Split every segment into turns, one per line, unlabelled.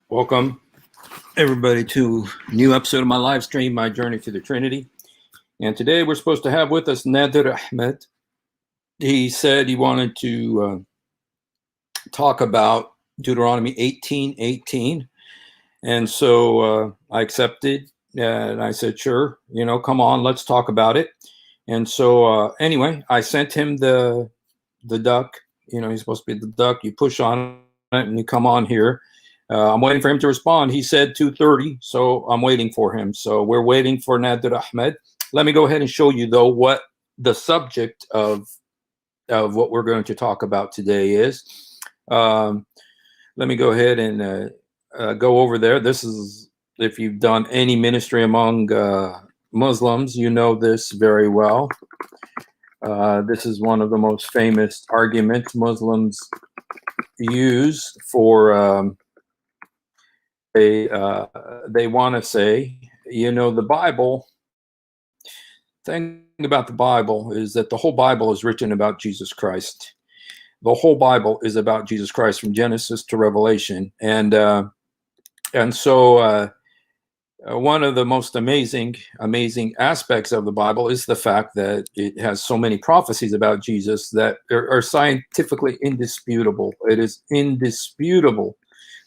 Welcome, everybody, to a new episode of my live stream, My Journey to the Trinity. And today we're supposed to have with us Nadir Ahmed. He said he wanted to talk about Deuteronomy 18:18. And so I accepted, and I said, sure, come on, let's talk about it. And so anyway, I sent him the duck. He's supposed to be the duck. You push on it and you come on here. I'm waiting for him to respond. He said 2:30, so I'm waiting for him. So we're waiting for Nadir Ahmed. Let me go ahead and show you, though, what the subject of what we're going to talk about today is. Let me go ahead and go over there. This is, if you've done any ministry among Muslims, you know this very well. This is one of the most famous arguments Muslims use for they want to say, the Bible. Thing about the Bible is that the whole Bible is written about Jesus Christ. The whole Bible is about Jesus Christ from Genesis to Revelation, and so one of the most amazing aspects of the Bible is the fact that it has so many prophecies about Jesus that are scientifically indisputable. It is indisputable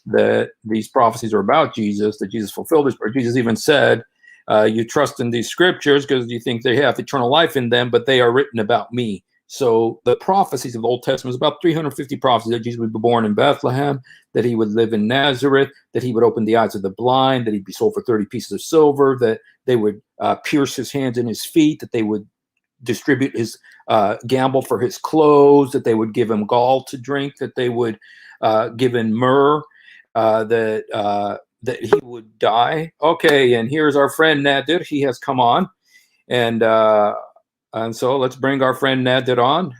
that these prophecies are about Jesus, that Jesus fulfilled this. Or Jesus even said, you trust in these scriptures because you think they have eternal life in them, but they are written about me. So the prophecies of the Old Testament is about 350 prophecies that Jesus would be born in Bethlehem, that he would live in Nazareth, that he would open the eyes of the blind, that he'd be sold for 30 pieces of silver, that they would pierce his hands and his feet, that they would distribute his gamble for his clothes, that they would give him gall to drink, that they would give him myrrh, that he would die. Okay, and here's our friend Nadir. He has come on, and so let's bring our friend Nadir on.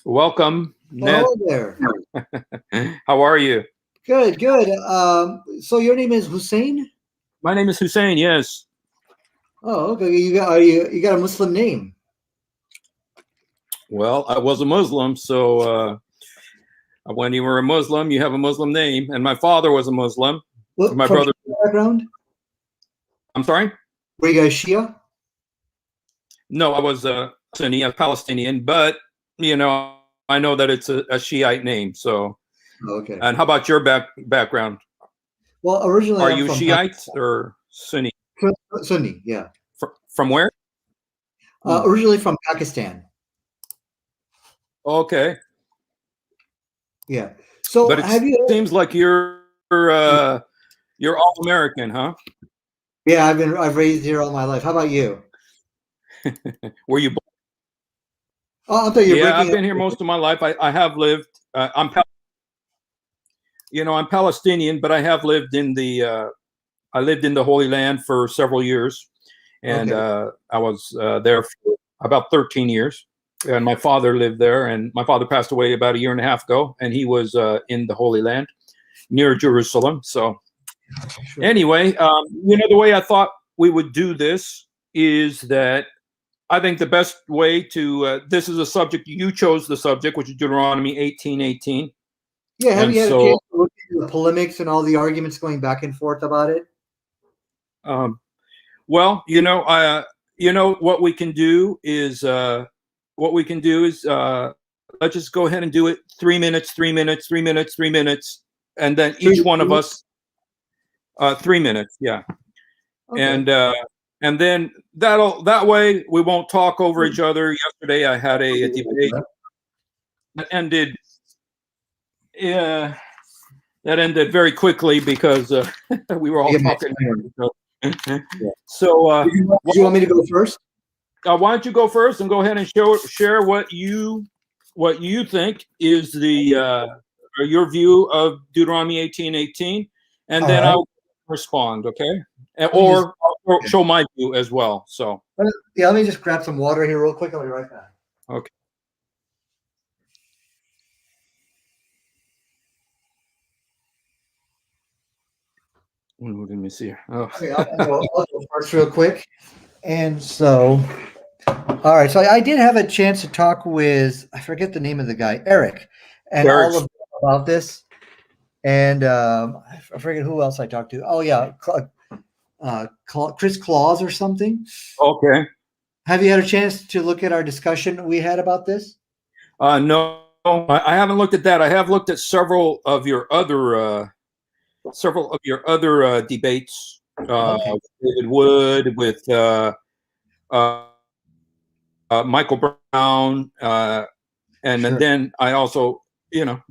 Welcome, Nadir.
Hello
there. How are you?
Good. So your name is Hussein?
My name is Hussein. Yes.
Oh, okay. You got a Muslim name.
Well, I was a Muslim, so when you were a Muslim, you have a Muslim name, and my father was a Muslim. My brother.
Background?
I'm sorry?
Were you guys Shia?
No, I was Sunni, a Palestinian, but I know that it's a Shiite name. So,
okay.
And how about your background?
Well, originally,
are you Shiite or Sunni?
Sunni, yeah.
From where?
Originally from Pakistan.
Okay.
Yeah. So,
but it seems like you're all American, huh?
Yeah, I've raised here all my life. How about you?
Were you born?
Oh, I thought you were
I've been here most of my life. I have lived. I'm Palestinian, but I have lived in the. I lived in the Holy Land for several years, and I was there for about 13 years. And my father lived there, and my father passed away about a year and a half ago, and he was in the Holy Land near Jerusalem. So anyway, the way I thought we would do this is that I think the best way to, this is a subject, you chose the subject, which is Deuteronomy 18:18.
Yeah, have you had a chance to look into the polemics and all the arguments going back and forth about it?
Well, what we can do is, let's just go ahead and do it 3 minutes, 3 minutes, 3 minutes, 3 minutes, and then each one of us, 3 minutes, yeah. Okay. And then that way we won't talk over each other. Yesterday I had a debate that ended. Yeah, that ended very quickly because we were all talking. So,
do you want me to go first?
Why don't you go first and go ahead and share what you think is your view of Deuteronomy 18:18, and then I'll respond, okay? Or show my view as well. So
yeah, let me just grab some water here real quick. I'll be right back.
Okay. Let me see here. Oh.
Okay, I'll go first real quick. And so, all right. So I did have a chance to talk with, I forget the name of the guy, Eric, and all of about this. and I forget who else I talked to. Oh yeah, Chris Claus or something.
Okay.
Have you had a chance to look at our discussion we had about this?
No, I haven't looked at that. I have looked at several of your other debates.
Okay,
David Wood with uh, Michael Brown, and
sure.
then I also,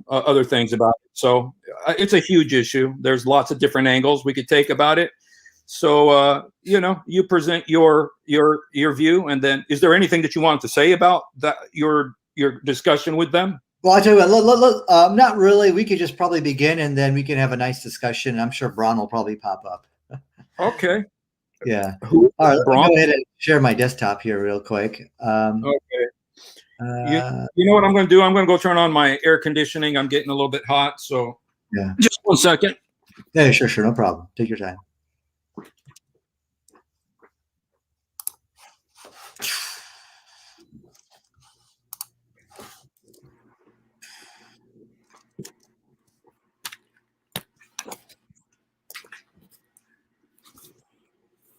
other things about it. So it's a huge issue. There's lots of different angles we could take about it. So you present your view, and then is there anything that you wanted to say about that your discussion with them?
Well, I tell you what, not really. We could just probably begin, and then we can have a nice discussion. I'm sure Bron will probably pop up.
Okay.
Yeah.
Who?
All right, let me
Bron?
go ahead and share my desktop here real quick.
Okay. You,
Uh,
you know what I'm going to do? I'm going to go turn on my air conditioning. I'm getting a little bit hot, so
yeah.
just 1 second.
Yeah, sure, no problem. Take your time.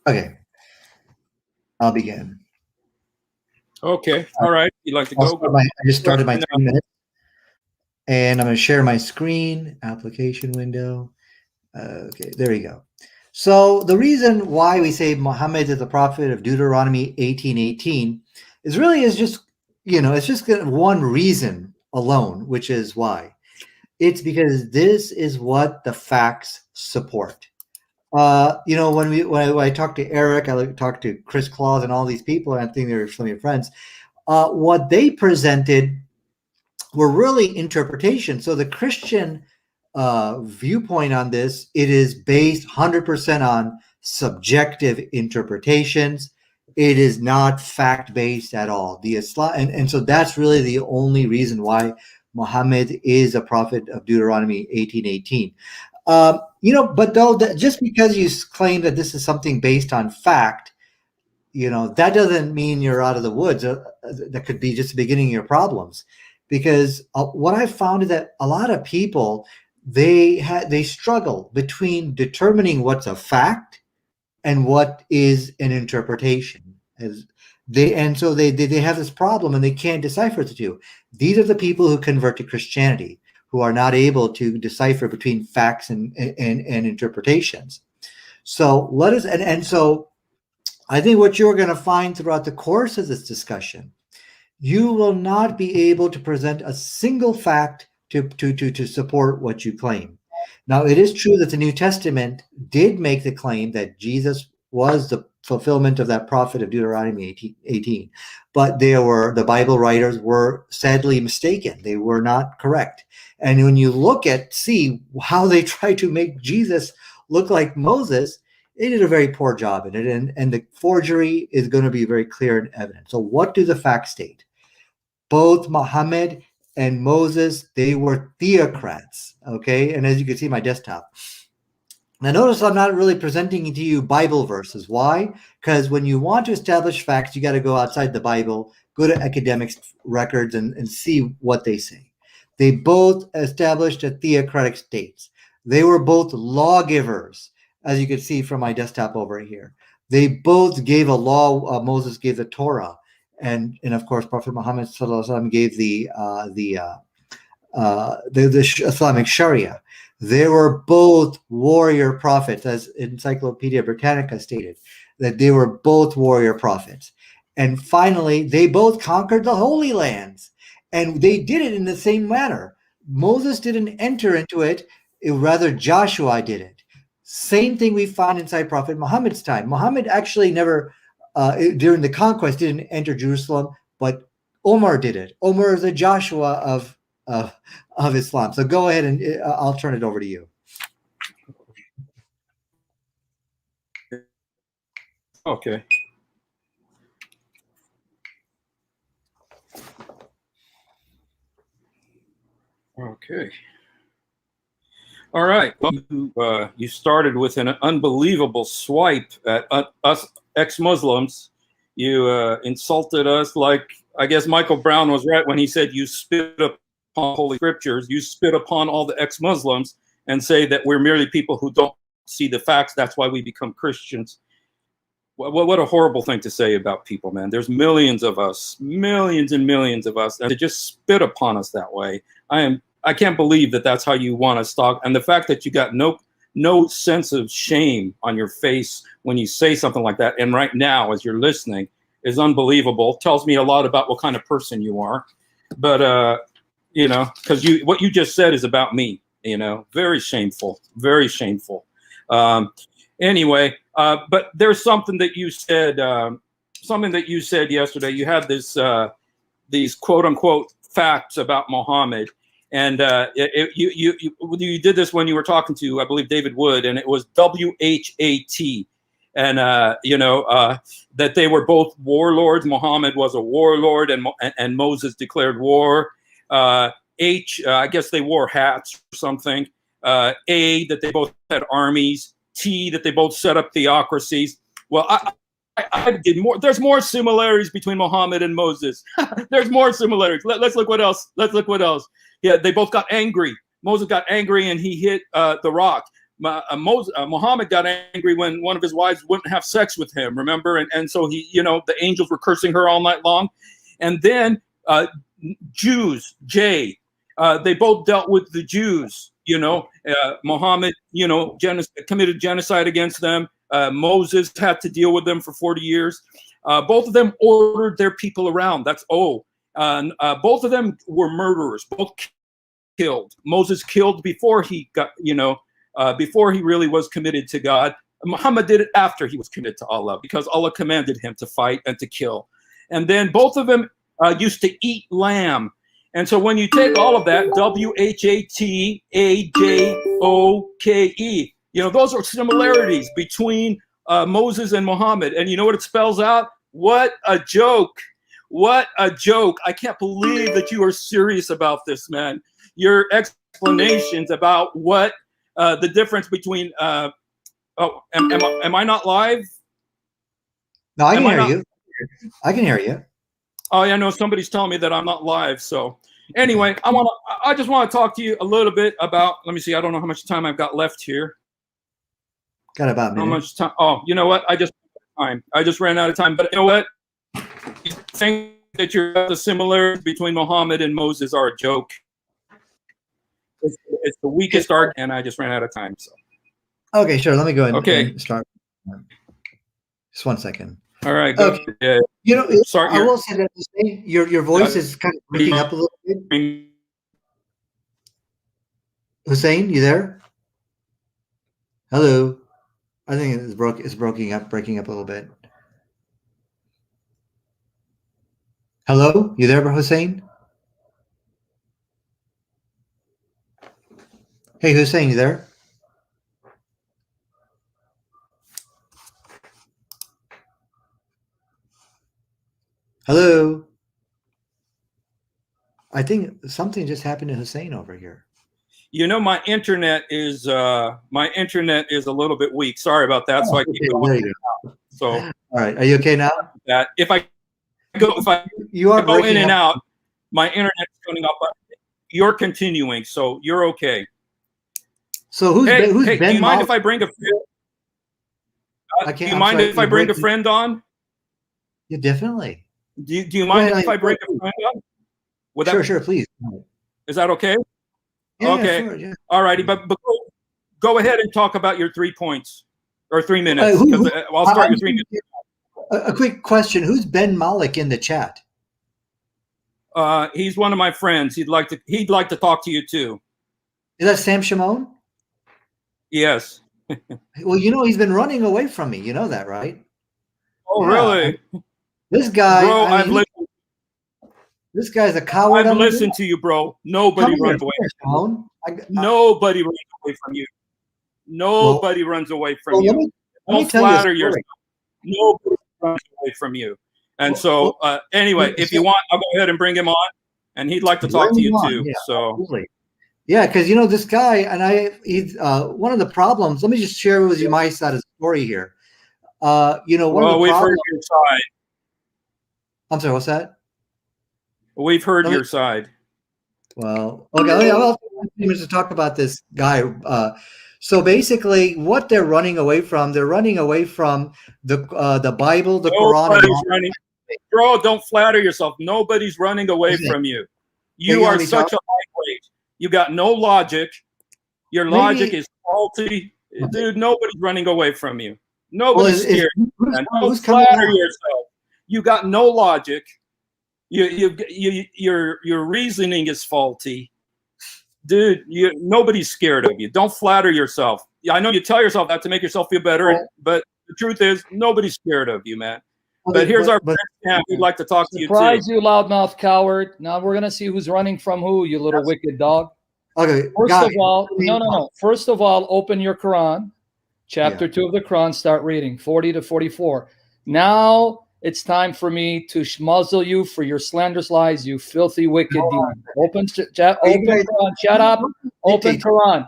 Okay, I'll begin.
Okay. All right. You'd like to go?
I just started my
Right
3 minutes, and I'm going to share my screen, application window. Okay, there we go. So the reason why we say Muhammad is the prophet of Deuteronomy 18:18 is just, it's just one reason alone, which is why. It's because this is what the facts support. When I talked to Eric, I talked to Chris Claus and all these people, and I think they're some of your friends. What they presented were really interpretations. So the Christian viewpoint on this, it is based 100% on subjective interpretations. It is not fact-based at all. The Islam, and so that's really the only reason why Muhammad is a prophet of Deuteronomy 18:18. But though just because you claim that this is something based on fact, that doesn't mean you're out of the woods. That could be just the beginning of your problems, because what I found is that a lot of people they struggle between determining what's a fact and what is an interpretation. So they have this problem and they can't decipher the two. These are the people who convert to Christianity, who are not able to decipher between facts and interpretations. So so I think what you're going to find throughout the course of this discussion, you will not be able to present a single fact to support what you claim. Now, it is true that the New Testament did make the claim that Jesus was the fulfillment of that prophet of Deuteronomy 18, but the Bible writers were sadly mistaken. They were not correct. And when you see how they try to make Jesus look like Moses, they did a very poor job in it, and the forgery is going to be very clear and evident. So what do the facts state? Both Muhammad and Moses, they were theocrats, okay? And as you can see my desktop. Now notice I'm not really presenting to you Bible verses. Why? Because when you want to establish facts, you got to go outside the Bible, go to academics records and see what they say. They both established a theocratic states. They were both lawgivers, as you can see from my desktop over here. They both gave a law. Moses gave the Torah, and of course Prophet Muhammad gave the Islamic Sharia. They were both warrior prophets, as Encyclopedia Britannica stated, that they were both warrior prophets. And finally, they both conquered the Holy Lands, and they did it in the same manner. Moses didn't enter into it, rather Joshua did it. Same thing we find inside Prophet Muhammad's time. Muhammad actually never, during the conquest, didn't enter Jerusalem, but Omar did it. Omar is the Joshua of Islam. So go ahead and I'll turn it over to you.
Okay. Okay. All right. Well, you started with an unbelievable swipe at us ex-Muslims. You insulted us like, I guess Michael Brown was right when he said you spit upon holy scriptures. You spit upon all the ex-Muslims, and say that we're merely people who don't see the facts. That's why we become Christians. What a horrible thing to say about people, man. There's millions of us, millions and millions of us, and to just spit upon us that way. I can't believe that that's how you want to stalk. And the fact that you got no sense of shame on your face when you say something like that, and right now as you're listening, is unbelievable. Tells me a lot about what kind of person you are. But you know, because what you just said is about me. You know, very shameful, very shameful. Anyway, but there's something that you said. Something that you said yesterday. You had these quote unquote facts about Muhammad. And you did this when you were talking to, I believe, David Wood, and it was WHAT, and you know, that they were both warlords. Muhammad was a warlord, and Moses declared war. I guess they wore hats or something. A, that they both had armies. T, that they both set up theocracies. Well, I did more. There's more similarities between Muhammad and Moses. There's more similarities. Let's look what else. Let's look what else. Yeah, they both got angry. Moses got angry and he hit the rock. Muhammad got angry when one of his wives wouldn't have sex with him, remember? And so he, you know, the angels were cursing her all night long. And then Jews, J, they both dealt with the Jews, you know. Muhammad, you know, committed genocide against them. Moses had to deal with them for 40 years. Both of them ordered their people around. That's both of them were murderers. Both killed. Moses killed before he got, you know, before he really was committed to God. Muhammad did it after he was committed to Allah, because Allah commanded him to fight and to kill. And then both of them used to eat lamb. And so when you take all of that, WHATAJOKE, you know, those are similarities between Moses and Muhammad. And you know what it spells out? What a joke. What a joke. I can't believe that you are serious about this, man. Your explanations about what the difference between, am I not live?
No, I can hear you. I can hear you.
Oh, yeah, no, somebody's telling me that I'm not live. So anyway, I just want to talk to you a little bit about, let me see, I don't know how much time I've got left here.
Got about a minute.
How much time? Oh, you know what? I just ran out of time. But you know what? You think that the similarities between Muhammad and Moses are a joke. It's the weakest argument, and I just ran out of time. So.
Okay, sure. Let me go ahead and start. Just 1 second.
All right. Go.
Okay. You know, I will say that your voice is kind of breaking up a little bit. Hussein, you there? Hello. I think it's breaking up a little bit. Hello, you there, Hussein? Hey, Hussein, you there? Hello. I think something just happened to Hussein over here.
You know, my internet is a little bit weak. Sorry about that. So I keep going. So
all right, are you okay now?
That if I go in and out, my internet's coming up. You're continuing, so you're okay.
So who's Ben
do you mind if I bring a friend? Do you mind if I bring a friend on?
Yeah, definitely.
Do you mind if I bring a friend on?
Sure, please.
Is that okay?
Yeah,
okay.
Sure, yeah.
All righty, but go ahead and talk about your 3 points or 3 minutes. I'll start your 3 minutes.
A quick question: who's Ben Malik in the chat?
He's one of my friends. He'd like to talk to you too.
Is that Sam Shamoun?
Yes.
Well, you know, he's been running away from me. You know that, right?
Oh, yeah. Really?
This guy,
bro,
this guy's a coward.
I've listened to you, bro. Nobody runs away from you. Nobody runs away from you. Nobody runs away from you. Don't flatter yourself. Nobody runs away from you. And so, anyway, if you want, I'll go ahead and bring him on, and he'd like to talk to you too.
Yeah,
so,
absolutely. Yeah, because you know this guy, and he's one of the problems. Let me just share with you my side of the story here. You know, one of the
we've
problems.
heard your side.
I'm sorry, what's that?
We've heard your side.
Well, okay. minutes to talk about this guy. So basically, what they're running away from, they're running away from the Bible, the Quran.
Nobody's running. Bro, don't flatter yourself. Nobody's running away from you. You are such a lightweight. You got no logic. Your logic is faulty. Dude, nobody's running away from you. Nobody's scared. Don't flatter yourself. You got no logic. Your reasoning is faulty. Dude, nobody's scared of you. Don't flatter yourself. I know you tell yourself that to make yourself feel better, but the truth is nobody's scared of you, man. But here's our friend. We'd like to talk to you too.
Surprise you, loudmouth coward. Now we're gonna see who's running from who, you little wicked dog.
Okay.
First of all, no. First of all, open your Quran, chapter 2 of the Quran. Start reading 40 to 44. Now it's time for me to muzzle you for your slanderous lies, you filthy, wicked demon. Open Quran. Shut up. Open Quran.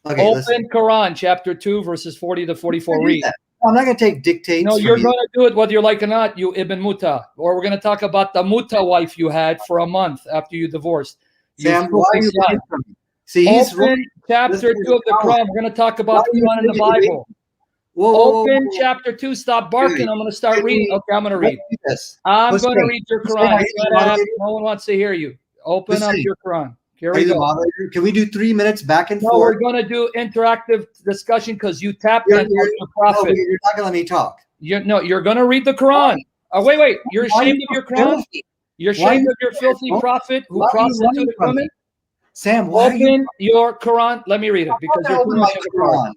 Okay,
open Quran, chapter 2, verses 40 to 44. Read.
I'm not going to take dictates.
No, you're going to do it whether you like it or not, you Ibn Muta. Or we're going to talk about the Muta wife you had for a month after you divorced.
Sam, why are you running from me? See,
open chapter 2 of the Quran. We're going to talk about the Quran in the Bible. Open chapter 2. Stop barking. I'm going to start reading. Okay, I'm going to read. I'm going to read your Quran. No one wants to hear you. Open up your Quran. Here we go.
Can we do 3 minutes back and forth?
No, we're going to do interactive discussion because you tapped into the prophet.
No, you're not going to let me talk.
You're going to read the Quran. Wait. You're ashamed of your Quran? You're ashamed of your filthy prophet who prostituted women?
Sam,
open your Quran. Let me read it because you're too much of the Quran.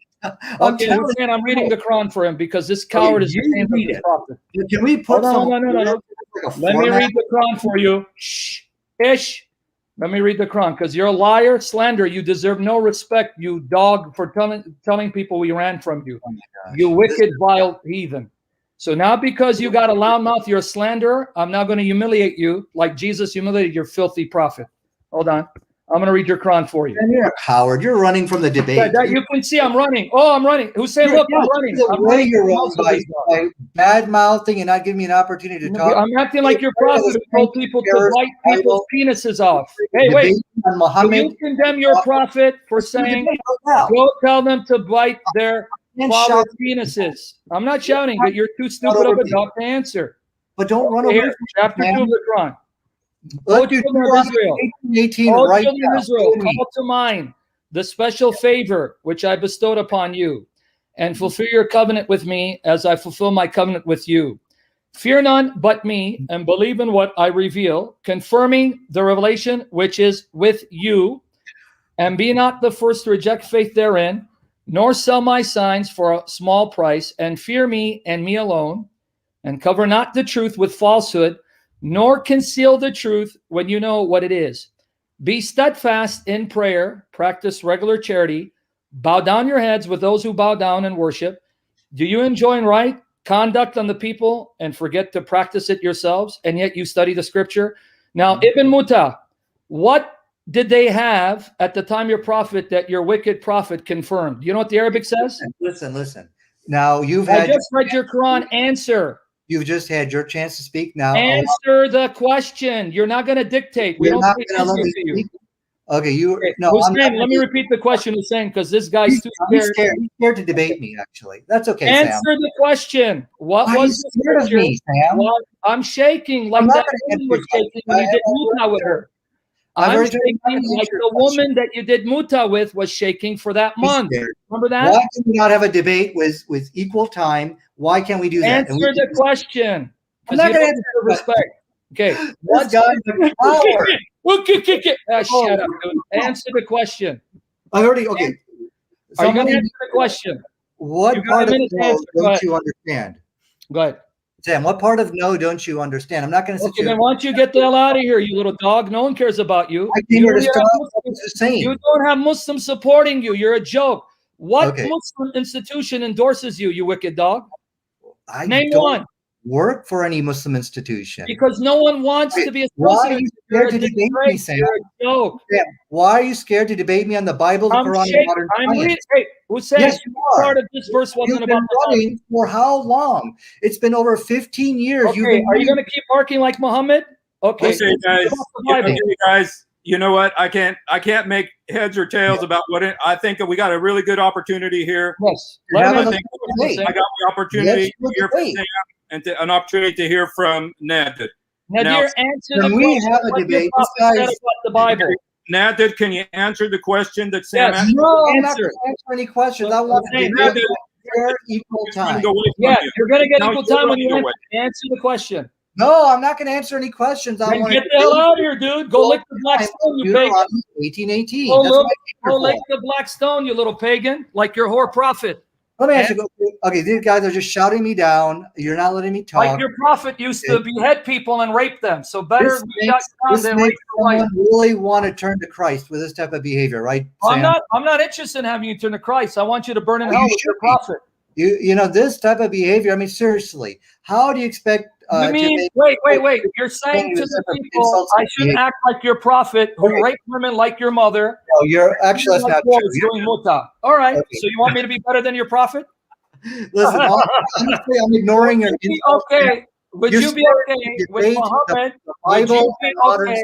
Okay, I'm reading the Quran for him because this coward is ashamed of his prophet.
Can we put
No. Let me read the Quran for you. Shh. Ish. Let me read the Quran because you're a liar, slanderer. You deserve no respect, you dog, for telling people we ran from you. You wicked, vile heathen. So now because you got a loud mouth, you're a slanderer, I'm now going to humiliate you like Jesus humiliated your filthy prophet. Hold on. I'm going to read your Quran for you.
And you're a coward. You're running from the debate.
You can see I'm running. Oh, I'm running. Who's saying, look, I'm running.
I'm running. You're wrong by bad-mouthing and not giving me an opportunity to talk.
I'm acting like your prophet who told people to bite people's penises off. Hey, wait. You condemn your prophet for saying, go tell them to bite their father's penises. I'm not shouting, but you're too stupid of a dog to answer.
But don't run away.
Chapter 2 of the Quran.
O children of
Israel, call to mind the special favor which I bestowed upon you, and fulfill your covenant with me as I fulfill my covenant with you. Fear none but me, and believe in what I reveal, confirming the revelation which is with you, and be not the first to reject faith therein, nor sell my signs for a small price, and fear me and me alone, and cover not the truth with falsehood, nor conceal the truth when you know what it is. Be steadfast in prayer, practice regular charity, bow down your heads with those who bow down and worship. Do you enjoin right conduct on the people and forget to practice it yourselves, and yet you study the scripture? Now, Ibn Muta, what did they have at the time your prophet that your wicked prophet confirmed? You know what the Arabic says?
Listen. Now,
I just read your Quran. Answer.
You've just had your chance to speak now.
Answer the question. You're not going to dictate. We don't pay attention to you.
Okay,
Hussein, let me repeat the question, Hussein, because this guy's too scared.
He's scared to debate me, actually. That's okay,
Answer
Sam.
the question. What
Why
was
the scared of me, Sam?
I'm shaking like that woman was shaking when you did muta with her. I'm shaking like the woman that you did muta with was shaking for that month. Remember that?
Why can we not have a debate with equal time? Why can't we do that?
Answer the question.
I'm not going to answer
the respect. Okay.
This guy's a coward.
Shut up, dude. Answer the question.
I already, okay.
Are you going to answer the question?
What part of no don't you understand?
Go ahead.
Sam, what part of no don't you understand? I'm not going to sit
you. Then why don't you get the hell out of here, you little dog? No one cares about you.
I came here to stop what you're saying.
You don't have Muslims supporting you. You're a joke. What Muslim institution endorses you, you wicked dog? Name one.
Work for any Muslim institution.
Because no one wants to be a
Why are you scared to debate me, Sam?
You're a joke.
Sam, why are you scared to debate me on the Bible, the Quran, and modern science?
Hussein,
yes, you are.
Part of this verse wasn't about
running for how long? It's been over 15 years.
Okay, are you going to keep barking like Muhammad? Okay,
guys. you know what? I can't make heads or tails about what I think that we got a really good opportunity here.
Yes.
I think I got the opportunity to hear from Sam and an opportunity to hear from Nadir.
Nadir, answer the
we
question.
have a
What
debate.
the prophet said about the Bible.
Nadir, can you answer the question that Sam asked?
No, I'm not going to answer any questions. I want to debate fair, equal time.
Yeah, you're going to get equal time when you answer the question.
No, I'm not going to answer any questions. I want to
get the hell out of here, dude. Go lick the black stone, you pagan.
1818.
Go lick the black stone, you little pagan, like your whore prophet.
Let me ask you. Okay, these guys are just shouting me down. You're not letting me talk.
Like your prophet used to behead people and rape them. So better be shut down than rape your wife.
Really want to turn to Christ with this type of behavior, right?
I'm not interested in having you turn to Christ. I want you to burn in hell with your prophet.
You know, this type of behavior. I mean, seriously, how do you expect?
You mean, wait. You're saying to the people, I shouldn't act like your prophet who raped women like your mother.
No, you're actually that's not true.
Doing muta. All right. Okay. So you want me to be better than your prophet?
Listen, honestly, I'm ignoring your.
Okay. Would you be okay with Muhammad?
Would you be okay?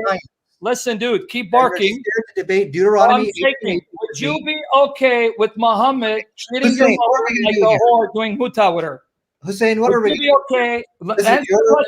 Listen, dude, keep barking.
To debate Deuteronomy.
Would you be okay with Muhammad treating your mother like a whore, doing muta with her?
Hussein, what are we?
Be okay. Wait.
Answer the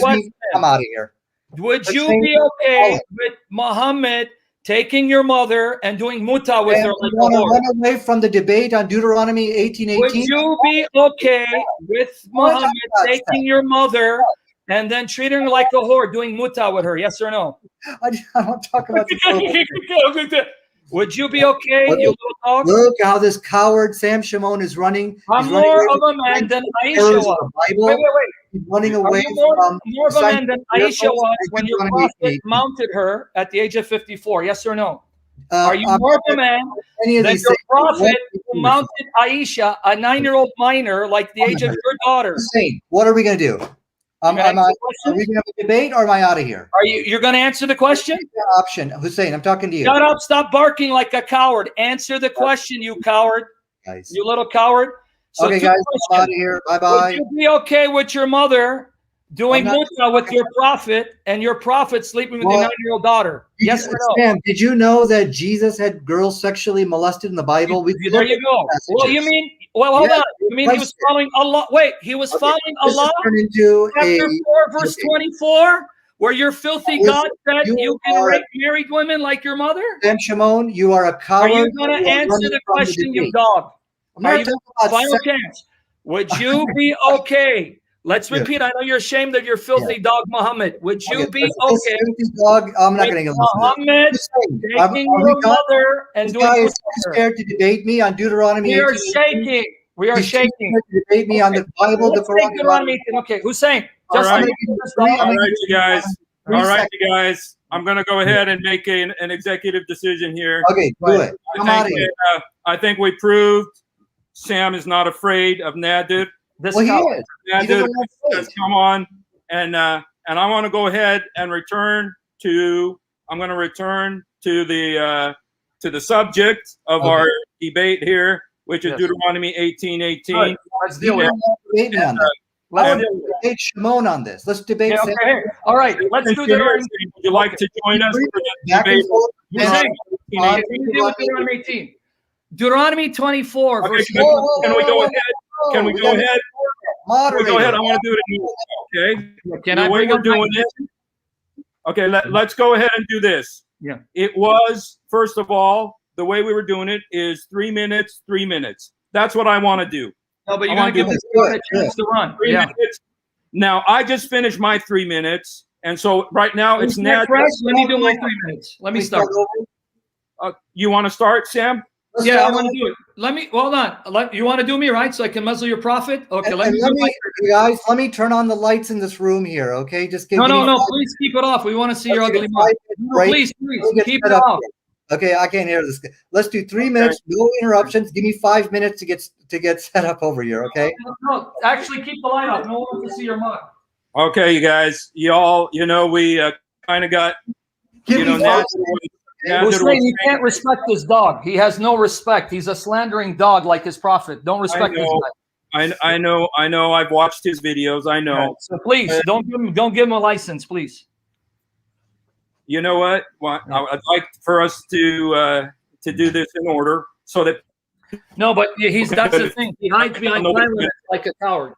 question. I'm out of here.
Would you be okay with Muhammad taking your mother and doing muta with her?
Like run away from the debate on Deuteronomy 18:18.
Would you be okay with Muhammad taking your mother and then treating her like a whore, doing muta with her? Yes or no?
I don't talk about the
Would you be okay, you little dog?
Look how this coward Sam Shamoun is running.
I'm more of a man than Aisha was. Wait.
He's running away
from more of a man than Aisha was when your prophet mounted her at the age of 54. Yes or no? Are you more of a man than your prophet who mounted Aisha, a 9-year-old minor, like the age of your daughter?
What are we going to do? Are we going to have a debate or am I out of here?
You're going to answer the question?
Option. Hussein, I'm talking to you.
Shut up. Stop barking like a coward. Answer the question, you coward.
Guys.
You little coward. So
okay, guys, I'm out of here. Bye-bye.
Would you be okay with your mother doing muta with your prophet and your prophet sleeping with your 9-year-old daughter? Yes or no?
Sam, did you know that Jesus had girls sexually molested in the Bible?
There you go. Well, you mean... Well, hold on. You mean he was following Allah? Wait, he was following Allah? Chapter 4, verse 24, where your filthy God said you can rape married women like your mother?
Sam Shamoun, you are a coward.
Are you going to answer the question, you dog? Final chance. Would you be okay? Let's repeat. I know you're ashamed of your filthy dog, Muhammad. Would you be okay?
Dog, I'm not going to get
Muhammad taking your mother and doing
scared to debate me on Deuteronomy 18.
We are shaking. We are shaking.
To debate me on the Bible, the Quran.
Okay, Hussein.
All right, you guys. All right, you guys. I'm going to go ahead and make an executive decision here.
Okay, do it.
I think we proved Sam is not afraid of Nadir.
Well, he is.
Nadir has come on, and I want to go ahead and return to. I'm going to return to the subject of our debate here, which is Deuteronomy 18:18.
Right. Let's deal with it.
Let's debate Shamoun on this. Let's debate.
Okay. All right. Let's do Deuteronomy.
Would you like to join us for the debate?
Deuteronomy 18. Deuteronomy 24.
Okay, can we go ahead? Can we go ahead? Go ahead. I want to do it. Okay.
Can I bring
up doing this? Okay. Let's go ahead and do this.
Yeah.
It was, first of all, the way we were doing it is 3 minutes, 3 minutes. That's what I want to do.
No, but you're going to give this a chance to run.
3 minutes. Now, I just finished my 3 minutes. And so right now it's Nadir.
Let me do my 3 minutes. Let me start.
You want to start, Sam?
I want to do it. Let me hold on. You want to do me right so I can muzzle your prophet? Okay, let
me turn on the lights in this room here. Okay, just give
no. Please keep it off. We want to see your ugly mouth. Please keep it off.
Okay, I can't hear this. Let's do 3 minutes, no interruptions. Give me 5 minutes to get set up over here. Okay.
No, actually, keep the light off. No one wants to see your mug.
Okay, you guys. Y'all, we kind of got.
Hussein, you can't respect this dog. He has no respect. He's a slandering dog like his prophet. Don't respect this guy.
I know. I've watched his videos. I know.
Right. So please don't give him a license, please.
you know what? Well, I'd like for us to do this in order so that
No, but that's the thing. He hides behind time limits like a coward.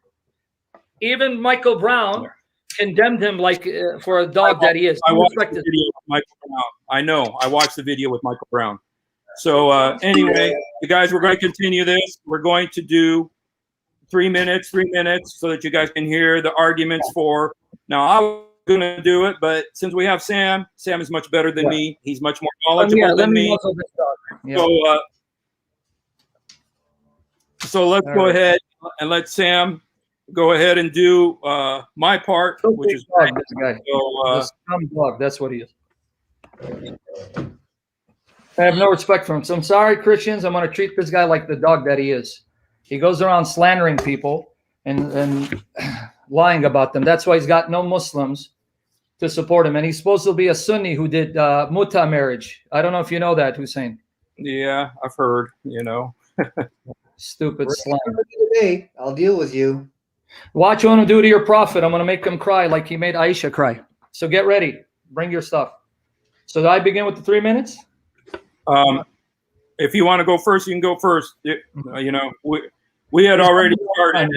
Even Michael Brown condemned him like for a dog that he is.
I watched the video with Michael Brown. I know. I watched the video with Michael Brown. So anyway, you guys, we're going to continue this. We're going to do 3 minutes, so that you guys can hear the arguments for. Now, I was going to do it, but since we have Sam is much better than me. He's much more knowledgeable than me. So let's go ahead and let Sam go ahead and do my part, which is
dog, this guy. So, scum dog, that's what he is. I have no respect for him. So I'm sorry, Christians. I'm going to treat this guy like the dog that he is. He goes around slandering people and lying about them. That's why he's got no Muslims to support him. And he's supposed to be a Sunni who did muta marriage. I don't know if you know that, Hussein.
Yeah, I've heard, you know.
Stupid slang.
Today, I'll deal with you.
Watch what I'm going to do to your prophet. I'm going to make him cry like he made Aisha cry. So get ready. Bring your stuff. So do I begin with the 3 minutes?
If you want to go first, you can go first. You know, we had already started,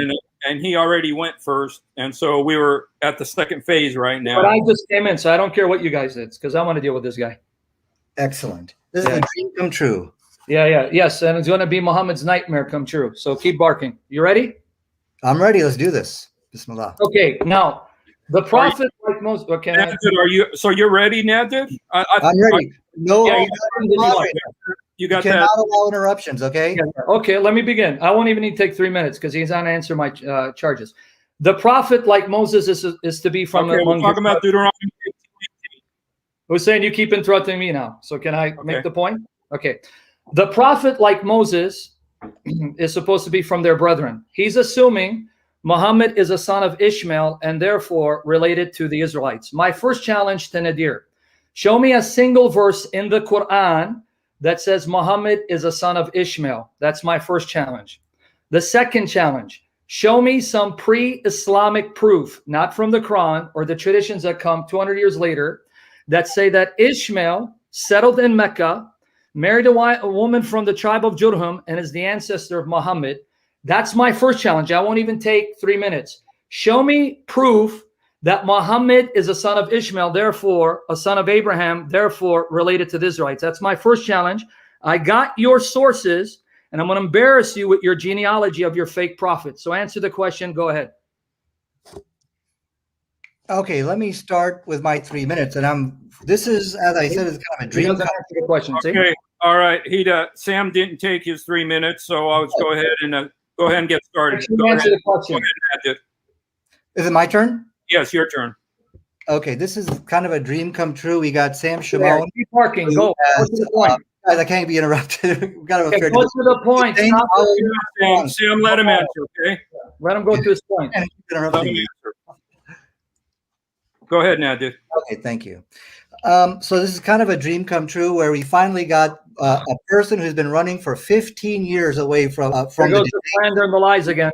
and he already went first, and so we were at the second phase right now.
But I just came in, so I don't care what you guys did, because I want to deal with this guy.
Excellent. This is a dream come true.
Yes, and it's going to be Muhammad's nightmare come true. So keep barking. You ready?
I'm ready. Let's do this. Bismillah.
Okay, now the prophet, like most. Okay,
Nadir, so you're ready, Nadir?
I'm ready. No,
yeah, you got that.
Cannot allow interruptions. Okay.
Okay, let me begin. I won't even need to take 3 minutes because he's on to answer my charges. The prophet, like Moses, is to be from.
Okay, we're talking about Deuteronomy 15.
Who's saying you keep interrupting me now? So can I make the point? Okay. The prophet, like Moses, is supposed to be from their brethren. He's assuming Muhammad is a son of Ishmael and therefore related to the Israelites. My first challenge to Nadir: show me a single verse in the Quran that says Muhammad is a son of Ishmael. That's my first challenge. The second challenge: show me some pre-Islamic proof, not from the Quran or the traditions that come 200 years later, that say that Ishmael settled in Mecca, married a woman from the tribe of Jurhum, and is the ancestor of Muhammad. That's my first challenge. I won't even take 3 minutes. Show me proof that Muhammad is a son of Ishmael, therefore a son of Abraham, therefore related to the Israelites. That's my first challenge. I got your sources, and I'm going to embarrass you with your genealogy of your fake prophet. So answer the question. Go ahead.
Okay, let me start with my 3 minutes. And this is, as I said, it's kind of a dream.
He doesn't answer the question.
Okay, all right. Sam didn't take his 3 minutes, so I'll just go ahead and get started.
Answer the question.
Go ahead, Nadir.
Is it my turn?
Yes, your turn.
Okay, this is kind of a dream come true. We got Sam Shamoun.
Keep parking. Go. Go to the point.
Guys, I can't be interrupted. We've got to
Okay, go to the point.
Sam, let him answer, okay?
Let him go to his point.
Let him answer. Go ahead, Nadir.
Okay, thank you. So this is kind of a dream come true where we finally got a person who's been running for 15 years away from
the slander and the lies again.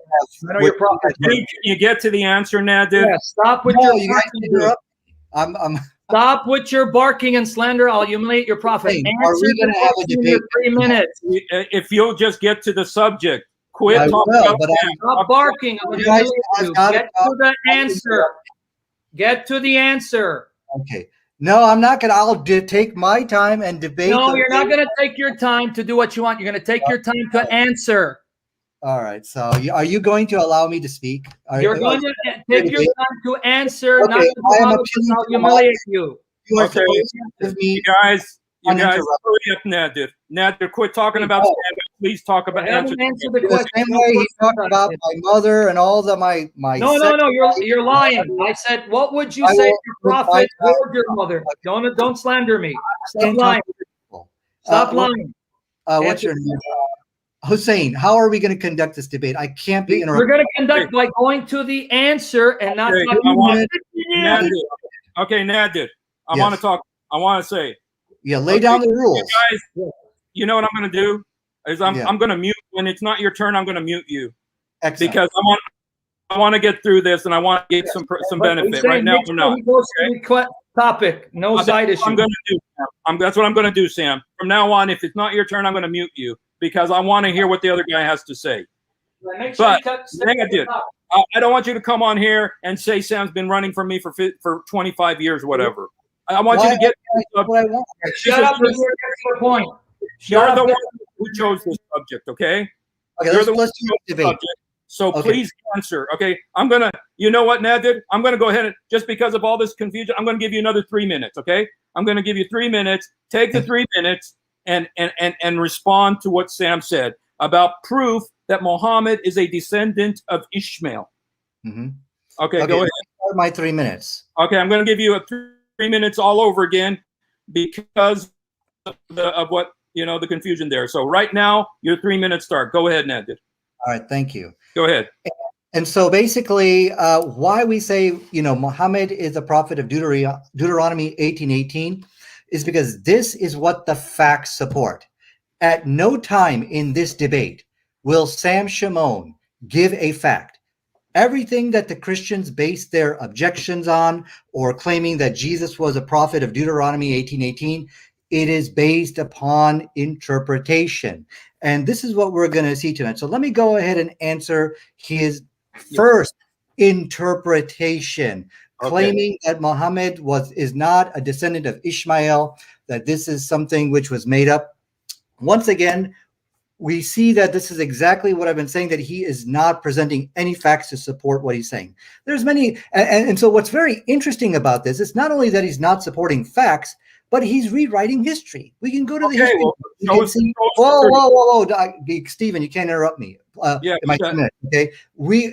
I know your prophet.
Can you get to the answer, Nadir?
Yeah, stop with
you guys interrupt.
Stop with your barking and slander. I'll humiliate your prophet.
Are we going to have a debate?
3 minutes.
If you'll just get to the subject, quit talking about
stop barking. I'm going to humiliate you. Get to the answer. Get to the answer.
Okay. No, I'm not going to. I'll take my time and debate.
No, you're not going to take your time to do what you want. You're going to take your time to answer.
All right. So are you going to allow me to speak?
You're going to take your time to answer, not to humiliate you.
You are
okay.
with me.
You guys, hurry up, Nadir. Nadir, quit talking about stand-up. Please talk about
answer the question.
The same way he talked about my mother and all the my.
No, you're lying. I said, what would you say to your prophet or your mother? Don't slander me. Stop lying. Stop lying.
What's your name? Hussein, how are we going to conduct this debate? I can't be interrupted.
We're going to conduct by going to the answer and not talking
Nadir. Okay, Nadir. I want to talk. I want to say.
Yeah, lay down the rules.
You guys, you know what I'm going to do? Is I'm going to mute when it's not your turn. I'm going to mute you.
Excellent.
Because I want to get through this, and I want to get some benefit right now. I'm not.
Okay? Topic, no side issue.
I'm going to do. Sam. That's what I'm going to do, Sam. From now on, if it's not your turn, I'm going to mute you because I want to hear what the other guy has to say. But Nadir, I don't want you to come on here and say Sam's been running from me for 25 years or whatever. I want you to get.
Shut up and get to the point.
You're the one who chose this subject, okay?
Okay,
You're the one
let's
who
do
chose
the
the
debate.
subject. So
Okay.
please answer, okay? You know what, Nadir? I'm gonna go ahead and, just because of all this confusion, I'm gonna give you another 3 minutes, okay? I'm gonna give you 3 minutes. Take the 3 minutes and respond to what Sam said about proof that Muhammad is a descendant of Ishmael.
Mm-hmm.
Okay, go ahead.
Start my 3 minutes.
Okay, I'm gonna give you a 3 minutes all over again because of what the confusion there. So right now, your 3 minutes start. Go ahead, Nadir.
All right, thank you.
Go ahead.
And so basically, why we say, Muhammad is a prophet of Deuteronomy 18:18 is because this is what the facts support. At no time in this debate will Sam Shamoun give a fact. Everything that the Christians base their objections on or claiming that Jesus was a prophet of Deuteronomy 18:18, it is based upon interpretation. And this is what we're going to see tonight. So let me go ahead and answer his first interpretation, claiming that Muhammad is not a descendant of Ishmael, that this is something which was made up. Once again, we see that this is exactly what I've been saying, that he is not presenting any facts to support what he's saying. There's many, and so what's very interesting about this is not only that he's not supporting facts, but he's rewriting history. We can go to the history. Whoa, Stephen, you can't interrupt me.
Yeah,
in my 2 minutes, okay?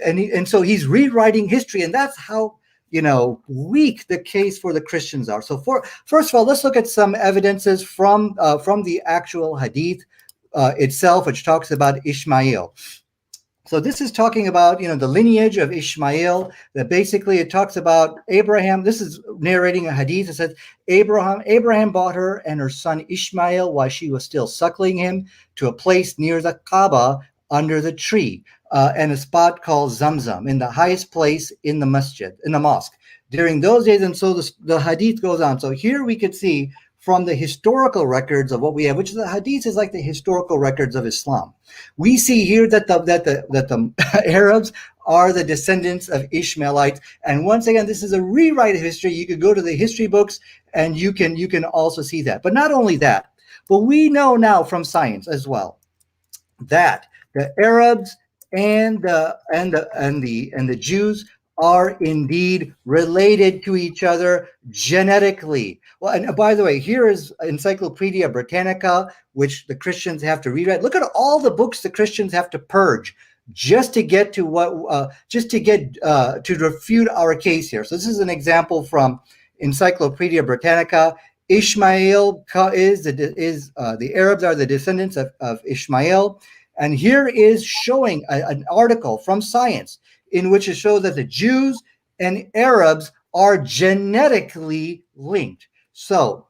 And so he's rewriting history, and that's how weak the case for the Christians are. So first of all, let's look at some evidences from the actual Hadith itself, which talks about Ishmael. So this is talking about, the lineage of Ishmael, that basically it talks about Abraham. This is narrating a hadith. It says, Abraham brought her and her son Ishmael while she was still suckling him to a place near the Kaaba under the tree and a spot called Zamzam, in the highest place in the masjid, in the mosque. During those days, and so the hadith goes on. So here we could see from the historical records of what we have, which the hadith is like the historical records of Islam. We see here that the Arabs are the descendants of Ishmaelites. And once again, this is a rewrite of history. You could go to the history books and you can also see that. But not only that, but we know now from science as well that the Arabs and the Jews are indeed related to each other genetically. Well, and by the way, here is Encyclopedia Britannica, which the Christians have to rewrite. Look at all the books the Christians have to purge just to get to to refute our case here. So this is an example from Encyclopedia Britannica. Ishmael the Arabs are the descendants of Ishmael. And here is showing an article from Science in which it shows that the Jews and Arabs are genetically linked. So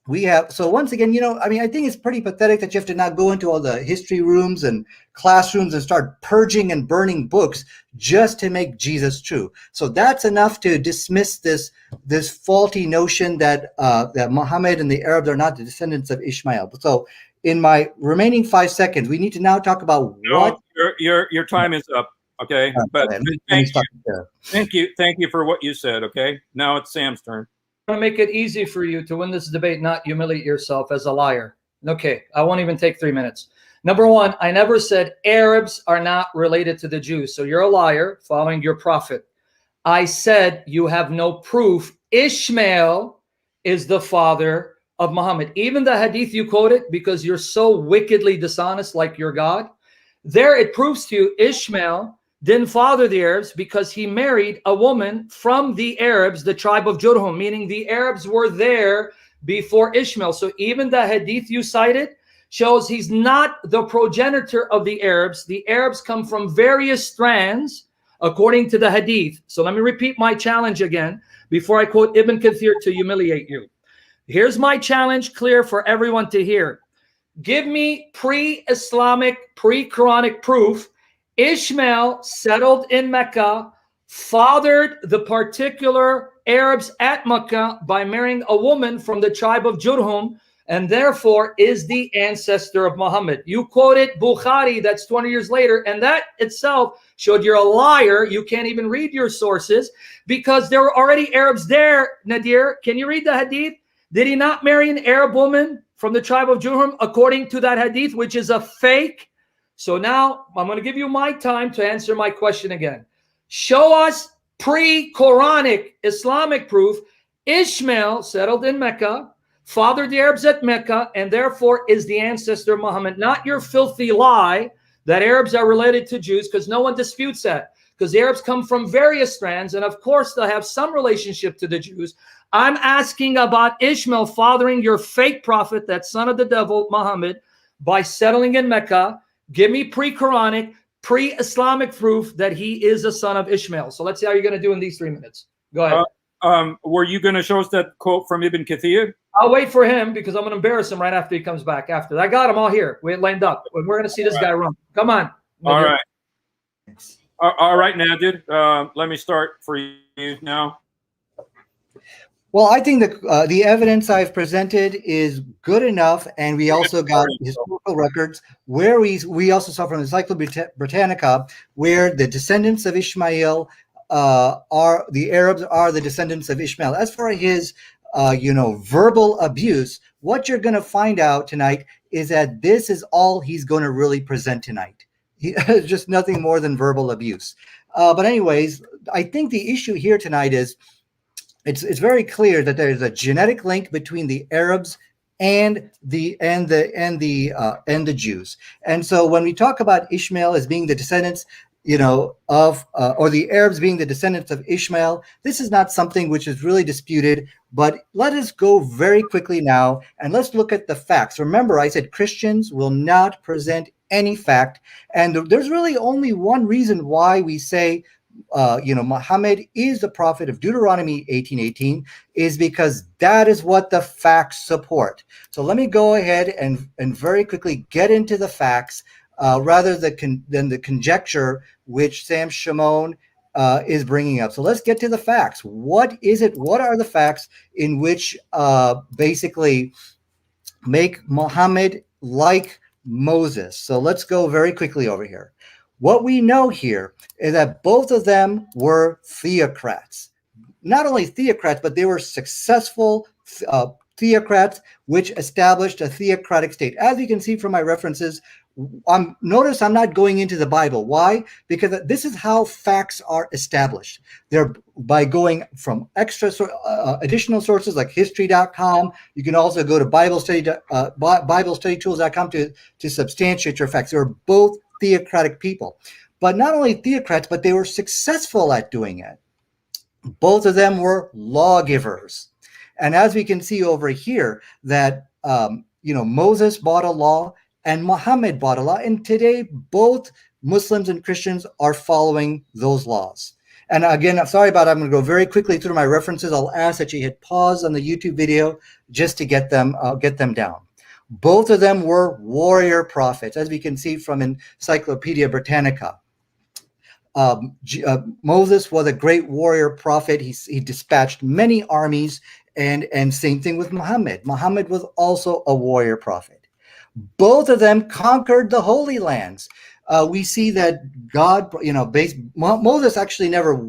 once again, I think it's pretty pathetic that you have to now go into all the history rooms and classrooms and start purging and burning books just to make Jesus true. So that's enough to dismiss this faulty notion that Muhammad and the Arabs are not the descendants of Ishmael. So in my remaining 5 seconds, we need to now talk about what
your time is up. Okay, but thank you for what you said. Okay, now it's Sam's turn.
I'm going to make it easy for you to win this debate, not humiliate yourself as a liar. Okay, I won't even take 3 minutes. Number one, I never said Arabs are not related to the Jews. So you're a liar following your prophet. I said you have no proof Ishmael is the father of Muhammad. Even the hadith you quoted, because you're so wickedly dishonest like your God, there it proves to you Ishmael didn't father the Arabs because he married a woman from the Arabs, the tribe of Jurhum, meaning the Arabs were there before Ishmael. So even the hadith you cited shows he's not the progenitor of the Arabs. The Arabs come from various strands according to the hadith. So let me repeat my challenge again before I quote Ibn Kathir to humiliate you. Here's my challenge, clear for everyone to hear. Give me pre-Islamic, pre-Quranic proof Ishmael settled in Mecca, fathered the particular Arabs at Mecca by marrying a woman from the tribe of Jurhum, and therefore is the ancestor of Muhammad. You quoted Bukhari, that's 20 years later, and that itself showed you're a liar. You can't even read your sources because there were already Arabs there. Nadir, can you read the hadith? Did he not marry an Arab woman from the tribe of Jurhum according to that hadith, which is a fake? So now I'm going to give you my time to answer my question again. Show us pre-Quranic Islamic proof Ishmael settled in Mecca, fathered the Arabs at Mecca, and therefore is the ancestor of Muhammad. Not your filthy lie that Arabs are related to Jews, because no one disputes that. Because the Arabs come from various strands, and of course they'll have some relationship to the Jews. I'm asking about Ishmael fathering your fake prophet, that son of the devil, Muhammad, by settling in Mecca. Give me pre-Quranic, pre-Islamic proof that he is a son of Ishmael. So let's see how you're going to do in these 3 minutes. Go ahead.
Were you going to show us that quote from Ibn Kathir?
I'll wait for him because I'm going to embarrass him right after he comes back. After I got him all here. We lined up. We're going to see this guy run. Come on.
All right. All right, Nadir. Let me start for you now.
Well, I think the evidence I've presented is good enough, and we also got historical records where we also saw from Encyclopedia Britannica where the descendants of Ishmael are the Arabs are the descendants of Ishmael. As for his verbal abuse, what you're going to find out tonight is that this is all he's going to really present tonight. Just nothing more than verbal abuse. But anyways, I think the issue here tonight is it's very clear that there is a genetic link between the Arabs and the Jews. And so when we talk about Ishmael as being the descendants, or the Arabs being the descendants of Ishmael, this is not something which is really disputed. But let us go very quickly now and let's look at the facts. Remember, I said Christians will not present any fact, and there's really only one reason why we say Muhammad is the prophet of Deuteronomy 18:18 is because that is what the facts support. So let me go ahead and very quickly get into the facts rather than the conjecture which Sam Shamoun is bringing up. So let's get to the facts. What is it? What are the facts in which basically make Muhammad like Moses? So let's go very quickly over here. What we know here is that both of them were theocrats. Not only theocrats, but they were successful theocrats, which established a theocratic state. As you can see from my references, notice I'm not going into the Bible. Why? Because this is how facts are established. They're by going from additional sources like history.com. You can also go to BibleStudyTools.com to substantiate your facts. They're both theocratic people, but not only theocrats, but they were successful at doing it. Both of them were lawgivers, and as we can see over here, that Moses brought a law and Muhammad brought a law, and today both Muslims and Christians are following those laws. And again, I'm sorry about it. I'm going to go very quickly through my references. I'll ask that you hit pause on the YouTube video just to get them down. Both of them were warrior prophets, as we can see from Encyclopedia Britannica. Moses was a great warrior prophet. He dispatched many armies, and same thing with Muhammad. Muhammad was also a warrior prophet. Both of them conquered the Holy Lands. We see that God, Moses actually never,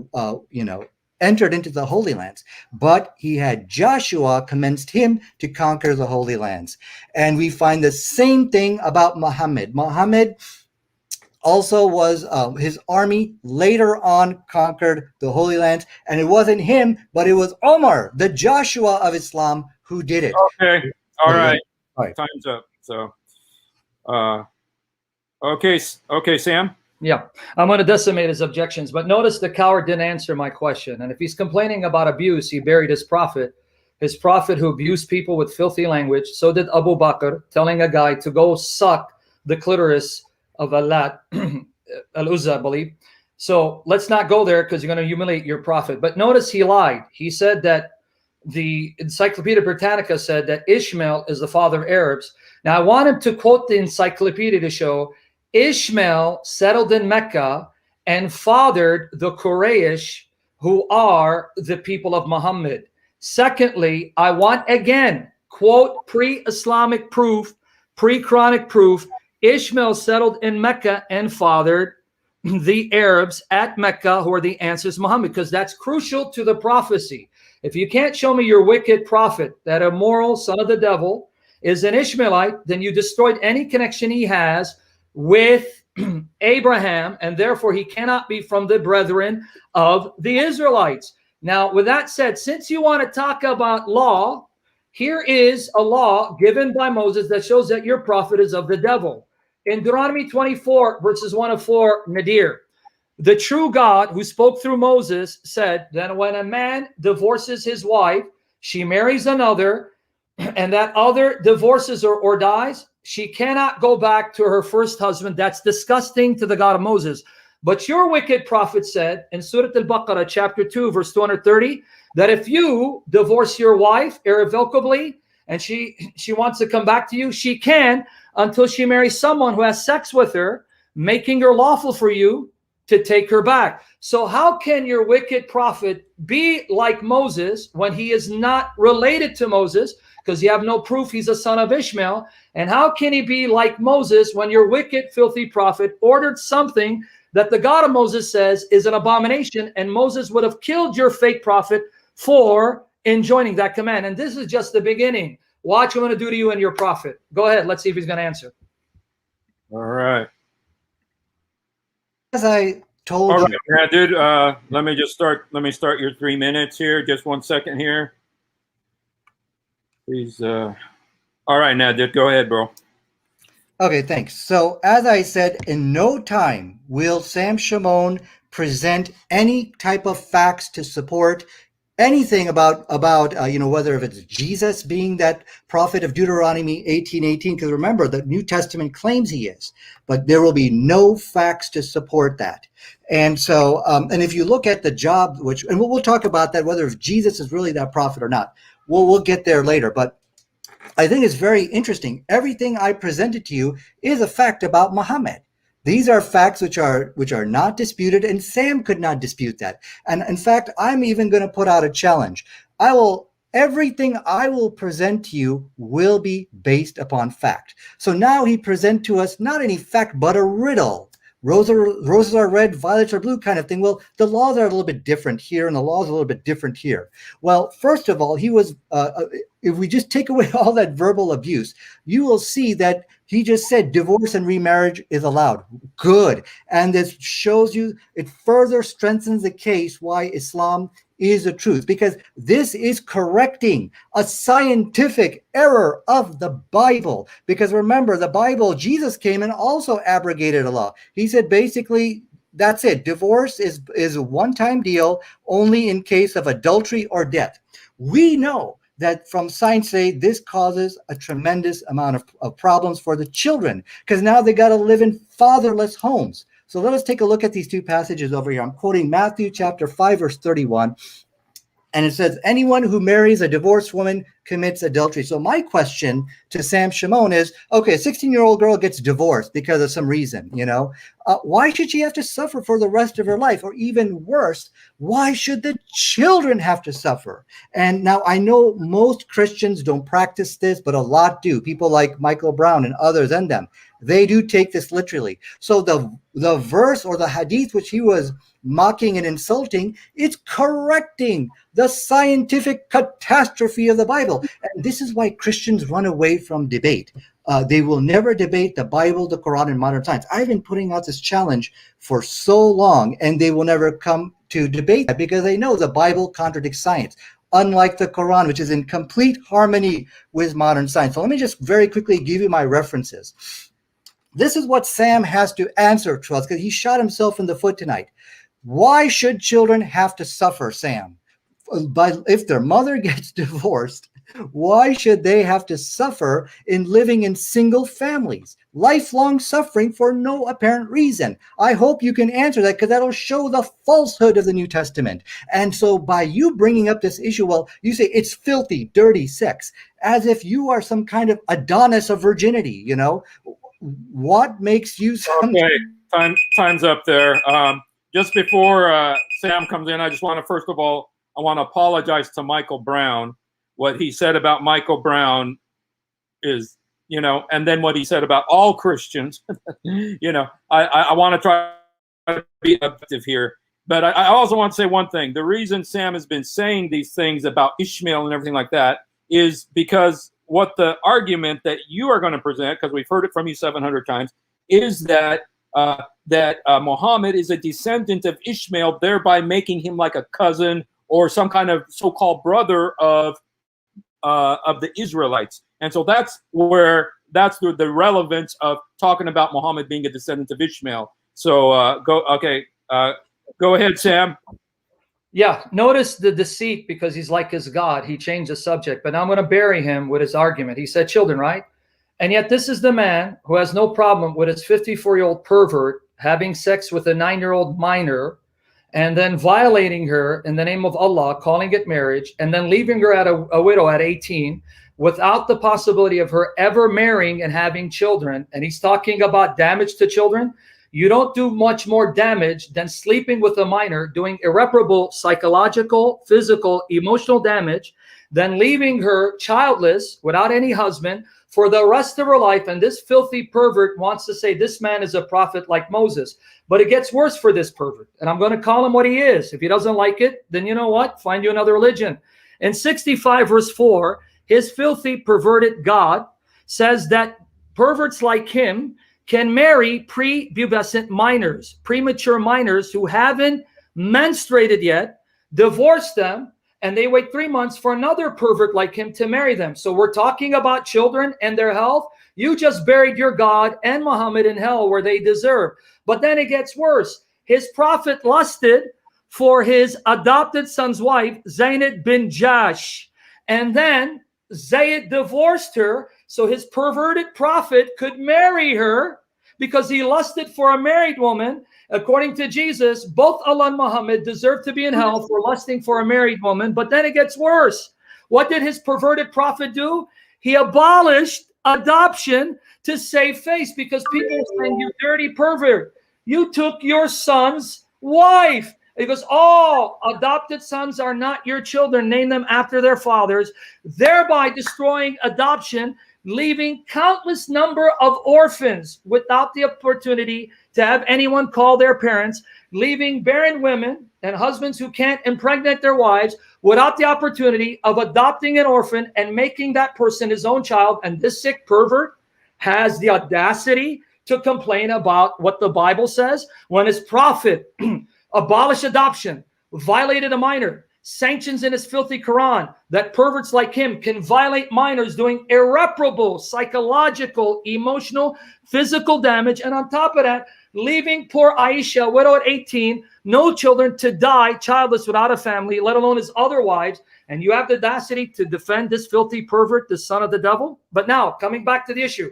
entered into the Holy Lands, but he had Joshua commenced him to conquer the Holy Lands. And we find the same thing about Muhammad. Muhammad also was, his army later on conquered the Holy Lands, and it wasn't him, but it was Omar, the Joshua of Islam, who did it.
Okay. All right. Time's up. So, okay, Sam.
Yeah, I'm going to decimate his objections. But notice the coward didn't answer my question. And if he's complaining about abuse, he buried his prophet who abused people with filthy language. So did Abu Bakr, telling a guy to go suck the clitoris of Allat, Al-Uzza, I believe. So let's not go there because you're going to humiliate your prophet. But notice he lied. He said that the Encyclopedia Britannica said that Ishmael is the father of Arabs. Now, I want him to quote the encyclopedia to show Ishmael settled in Mecca and fathered the Quraysh, who are the people of Muhammad. Secondly, I want again, quote, pre-Islamic proof, pre-Quranic proof, Ishmael settled in Mecca and fathered the Arabs at Mecca, who are the answers to Muhammad, because that's crucial to the prophecy. If you can't show me your wicked prophet, that immoral son of the devil, is an Ishmaelite, then you destroyed any connection he has with Abraham, and therefore he cannot be from the brethren of the Israelites. Now, with that said, since you want to talk about law, here is a law given by Moses that shows that your prophet is of the devil. In Deuteronomy 24, verses 1 to 4, Nadir, the true God who spoke through Moses said, then when a man divorces his wife, she marries another, and that other divorces her or dies, she cannot go back to her first husband. That's disgusting to the God of Moses. But your wicked prophet said in Surah Al-Baqarah, chapter 2, verse 230, that if you divorce your wife irrevocably and she wants to come back to you, she can until she marries someone who has sex with her, making her lawful for you to take her back. So how can your wicked prophet be like Moses when he is not related to Moses? Because you have no proof he's a son of Ishmael. And how can he be like Moses when your wicked, filthy prophet ordered something that the God of Moses says is an abomination, and Moses would have killed your fake prophet for enjoining that command? And this is just the beginning. Watch what I'm going to do to you and your prophet. Go ahead. Let's see if he's going to answer.
All right.
As I told
All
you.
right, Nadir, let me start your 3 minutes here. Just 1 second here. Please. All right, Nadir, go ahead, bro.
Okay, thanks. So as I said, in no time will Sam Shamoun present any type of facts to support anything about whether if it's Jesus being that prophet of Deuteronomy 18:18, because remember the New Testament claims he is, but there will be no facts to support that. And so, and if you look at the job, and we'll talk about that, whether if Jesus is really that prophet or not, we'll get there later. But I think it's very interesting. Everything I presented to you is a fact about Muhammad. These are facts which are not disputed, and Sam could not dispute that. And in fact, I'm even going to put out a challenge. Everything I will present to you will be based upon fact. So now he present to us not any fact, but a riddle. Roses are red, violets are blue kind of thing. Well, the laws are a little bit different here, and the laws are a little bit different here. Well, first of all, he was, if we just take away all that verbal abuse, you will see that he just said divorce and remarriage is allowed. Good. And this shows you, it further strengthens the case why Islam is the truth, because this is correcting a scientific error of the Bible. Because remember, the Bible, Jesus came and also abrogated a law. He said basically, that's it. Divorce is a one-time deal only in case of adultery or death. We know that from science today, this causes a tremendous amount of problems for the children, because now they got to live in fatherless homes. So let us take a look at these two passages over here. I'm quoting Matthew chapter 5, verse 31. And it says, anyone who marries a divorced woman commits adultery. So my question to Sam Shamoun is, okay, a 16-year-old girl gets divorced because of some reason, why should she have to suffer for the rest of her life? Or even worse, why should the children have to suffer? And now I know most Christians don't practice this, but a lot do. People like Michael Brown and others and them, they do take this literally. So the verse or the hadith which he was mocking and insulting, it's correcting the scientific catastrophe of the Bible. And this is why Christians run away from debate. They will never debate the Bible, the Quran, and modern science. I've been putting out this challenge for so long, and they will never come to debate that because they know the Bible contradicts science, unlike the Quran, which is in complete harmony with modern science. So let me just very quickly give you my references. This is what Sam has to answer to us, because he shot himself in the foot tonight. Why should children have to suffer, Sam? But if their mother gets divorced, why should they have to suffer in living in single families? Lifelong suffering for no apparent reason. I hope you can answer that, because that'll show the falsehood of the New Testament. And so by you bringing up this issue, well, you say it's filthy, dirty sex, as if you are some kind of Adonis of virginity, what makes you sound...
Okay, time's up there. Just before Sam comes in, I just want to, first of all, I want to apologize to Michael Brown. What he said about Michael Brown is, and then what he said about all Christians, I want to try to be objective here. But I also want to say one thing. The reason Sam has been saying these things about Ishmael and everything like that is because what the argument that you are going to present, because we've heard it from you 700 times, is that Muhammad is a descendant of Ishmael, thereby making him like a cousin or some kind of so-called brother of the Israelites. And so that's the relevance of talking about Muhammad being a descendant of Ishmael. So go ahead, Sam.
Yeah, notice the deceit, because he's like his God. He changed the subject, but now I'm going to bury him with his argument. He said children, right? And yet this is the man who has no problem with his 54-year-old pervert having sex with a 9-year-old minor and then violating her in the name of Allah, calling it marriage, and then leaving her at a widow at 18 without the possibility of her ever marrying and having children. And he's talking about damage to children. You don't do much more damage than sleeping with a minor, doing irreparable psychological, physical, emotional damage, than leaving her childless without any husband for the rest of her life. And this filthy pervert wants to say this man is a prophet like Moses. But it gets worse for this pervert. And I'm going to call him what he is. If he doesn't like it, then you know what? Find you another religion. In 65 verse 4, his filthy perverted God says that perverts like him can marry prepubescent minors, premature minors who haven't menstruated yet, divorce them, and they wait 3 months for another pervert like him to marry them. So we're talking about children and their health. You just buried your God and Muhammad in hell where they deserve. But then it gets worse. His prophet lusted for his adopted son's wife, Zaynab bin Jash. And then Zayd divorced her so his perverted prophet could marry her because he lusted for a married woman. According to Jesus, both Allah and Muhammad deserve to be in hell for lusting for a married woman. But then it gets worse. What did his perverted prophet do? He abolished adoption to save face, because people are saying, you dirty pervert, you took your son's wife. He goes, oh, adopted sons are not your children. Name them after their fathers, thereby destroying adoption, leaving countless number of orphans without the opportunity to have anyone call their parents, leaving barren women and husbands who can't impregnate their wives without the opportunity of adopting an orphan and making that person his own child. And this sick pervert has the audacity to complain about what the Bible says when his prophet abolished adoption, violated a minor, sanctions in his filthy Quran that perverts like him can violate minors, doing irreparable psychological, emotional, physical damage. And on top of that, leaving poor Aisha, widow at 18, no children, to die childless without a family, let alone his other wives. And you have the audacity to defend this filthy pervert, the son of the devil? But now, coming back to the issue,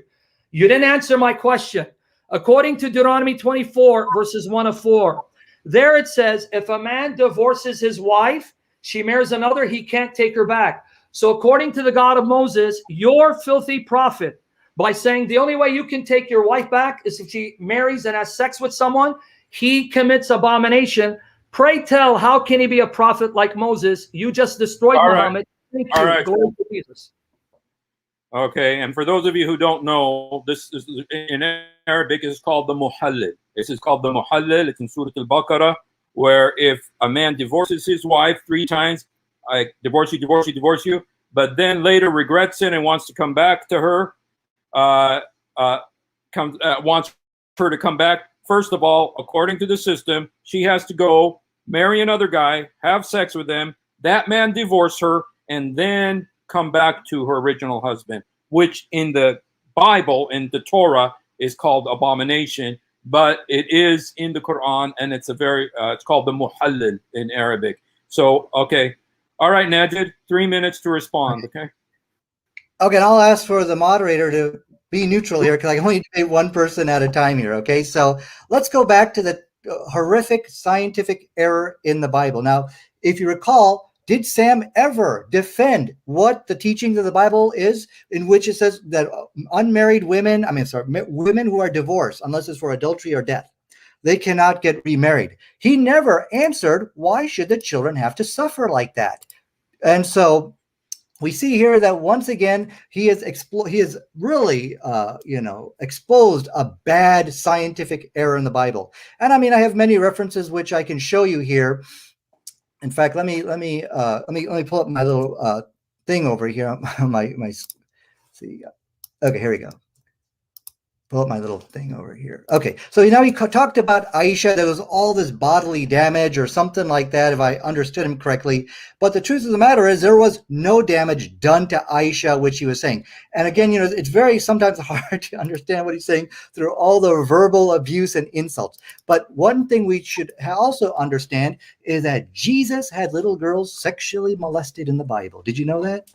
you didn't answer my question. According to Deuteronomy 24, verses 1-4, there it says, if a man divorces his wife, she marries another, he can't take her back. So according to the God of Moses, your filthy prophet, by saying the only way you can take your wife back is if she marries and has sex with someone, he commits abomination. Pray tell, how can he be a prophet like Moses? You just destroyed Muhammad. Thank you.
All right.
Glory to Jesus.
Okay, and for those of you who don't know, this is in Arabic is called the muhallil. This is called the muhallil. It's in Surah Al-Baqarah, where if a man divorces his wife 3 times, I divorce you, divorce you, divorce you, but then later regrets it and wants to come back to her, wants her to come back. First of all, according to the system, she has to go marry another guy, have sex with him, that man divorce her, and then come back to her original husband, which in the Bible, in the Torah, is called abomination, but it is in the Quran, and it's it's called the muhallil in Arabic. So, okay. All right, Nadir, 3 minutes to respond, okay?
Okay, and I'll ask for the moderator to be neutral here, because I can only debate one person at a time here, okay? So let's go back to the horrific scientific error in the Bible. Now, if you recall, did Sam ever defend what the teachings of the Bible is, in which it says that unmarried women, women who are divorced, unless it's for adultery or death, they cannot get remarried? He never answered, why should the children have to suffer like that? And so we see here that once again, he has really, exposed a bad scientific error in the Bible. And I mean, I have many references which I can show you here. In fact, let me pull up my little thing over here. See. Okay, here we go. Pull up my little thing over here. Okay, so now he talked about Aisha. There was all this bodily damage or something like that, if I understood him correctly. But the truth of the matter is there was no damage done to Aisha, which he was saying. And again, it's very sometimes hard to understand what he's saying through all the verbal abuse and insults. But one thing we should also understand is that Jesus had little girls sexually molested in the Bible. Did you know that?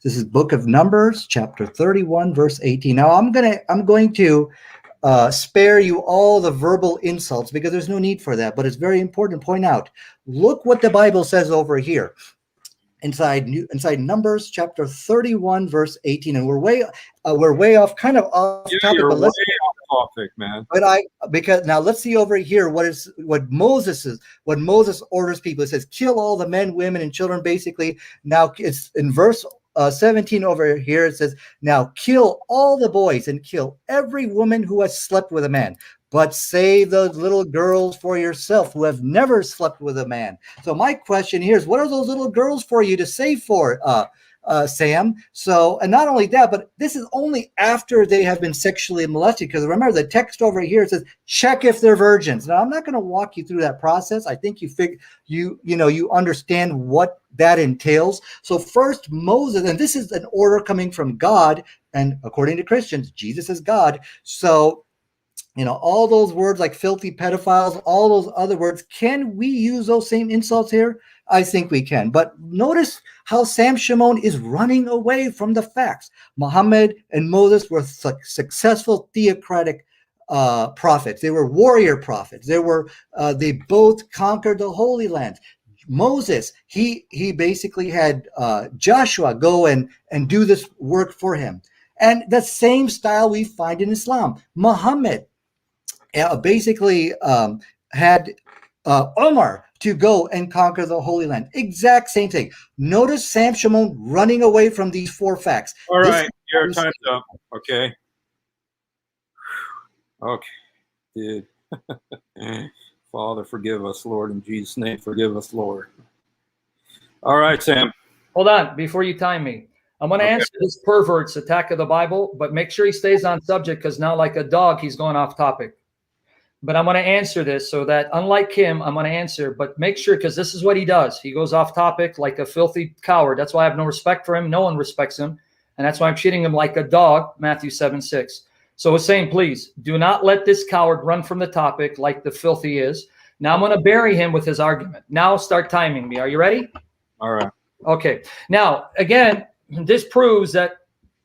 This is Book of Numbers, chapter 31, verse 18. Now, I'm going to spare you all the verbal insults because there's no need for that. But it's very important to point out. Look what the Bible says over here, inside Numbers, chapter 31, verse 18. And we're way off, kind of off topic.
You're
but
way off topic, man.
Because now let's see over here what Moses orders people. It says, kill all the men, women, and children. Basically, now it's in verse 17 over here. It says, now kill all the boys and kill every woman who has slept with a man, but save the little girls for yourself who have never slept with a man. So my question here is, what are those little girls for you to save for, Sam? So, and not only that, but this is only after they have been sexually molested, because remember the text over here says, check if they're virgins. Now, I'm not going to walk you through that process. I think you understand what that entails. So first Moses, and this is an order coming from God, and according to Christians, Jesus is God. So, all those words like filthy pedophiles, all those other words, can we use those same insults here? I think we can. But notice how Sam Shamoun is running away from the facts. Muhammad and Moses were successful theocratic prophets. They were warrior prophets. They both conquered the Holy Land. Moses, he basically had Joshua go and do this work for him. And the same style we find in Islam. Muhammad basically had Omar to go and conquer the Holy Land. Exact same thing. Notice Sam Shamoun running away from these four facts.
All right, your time's up. Okay. Okay, dude. Father, forgive us, Lord. In Jesus' name, forgive us, Lord. All right, Sam.
Hold on, before you time me. I'm going to answer this pervert's attack of the Bible, but make sure he stays on subject, because now, like a dog, he's going off topic. But I'm going to answer this so that, unlike him, I'm going to answer. But make sure, because this is what he does. He goes off topic like a filthy coward. That's why I have no respect for him. No one respects him. And that's why I'm treating him like a dog, Matthew 7:6. So it's saying, please, do not let this coward run from the topic like the filthy is. Now I'm going to bury him with his argument. Now start timing me. Are you ready?
All right.
Okay. Now, again, this proves that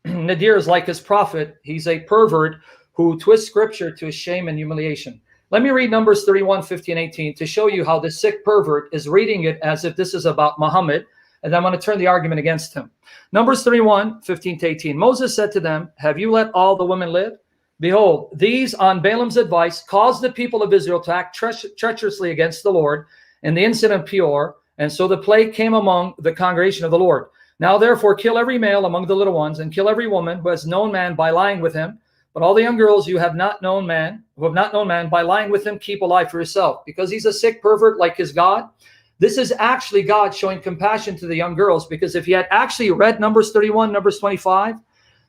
Nadir is like his prophet. He's a pervert who twists scripture to his shame and humiliation. Let me read Numbers 31, 15, 18 to show you how this sick pervert is reading it as if this is about Muhammad, and I'm going to turn the argument against him. Numbers 31, 15 to 18. Moses said to them, have you let all the women live? Behold, these, on Balaam's advice, caused the people of Israel to act treacherously against the Lord in the incident of Peor, and so the plague came among the congregation of the Lord. Now therefore kill every male among the little ones, and kill every woman who has known man by lying with him. But all the young girls who have not known man, by lying with him, keep alive for yourself. Because he's a sick pervert like his God. This is actually God showing compassion to the young girls, because if he had actually read Numbers 31, Numbers 25,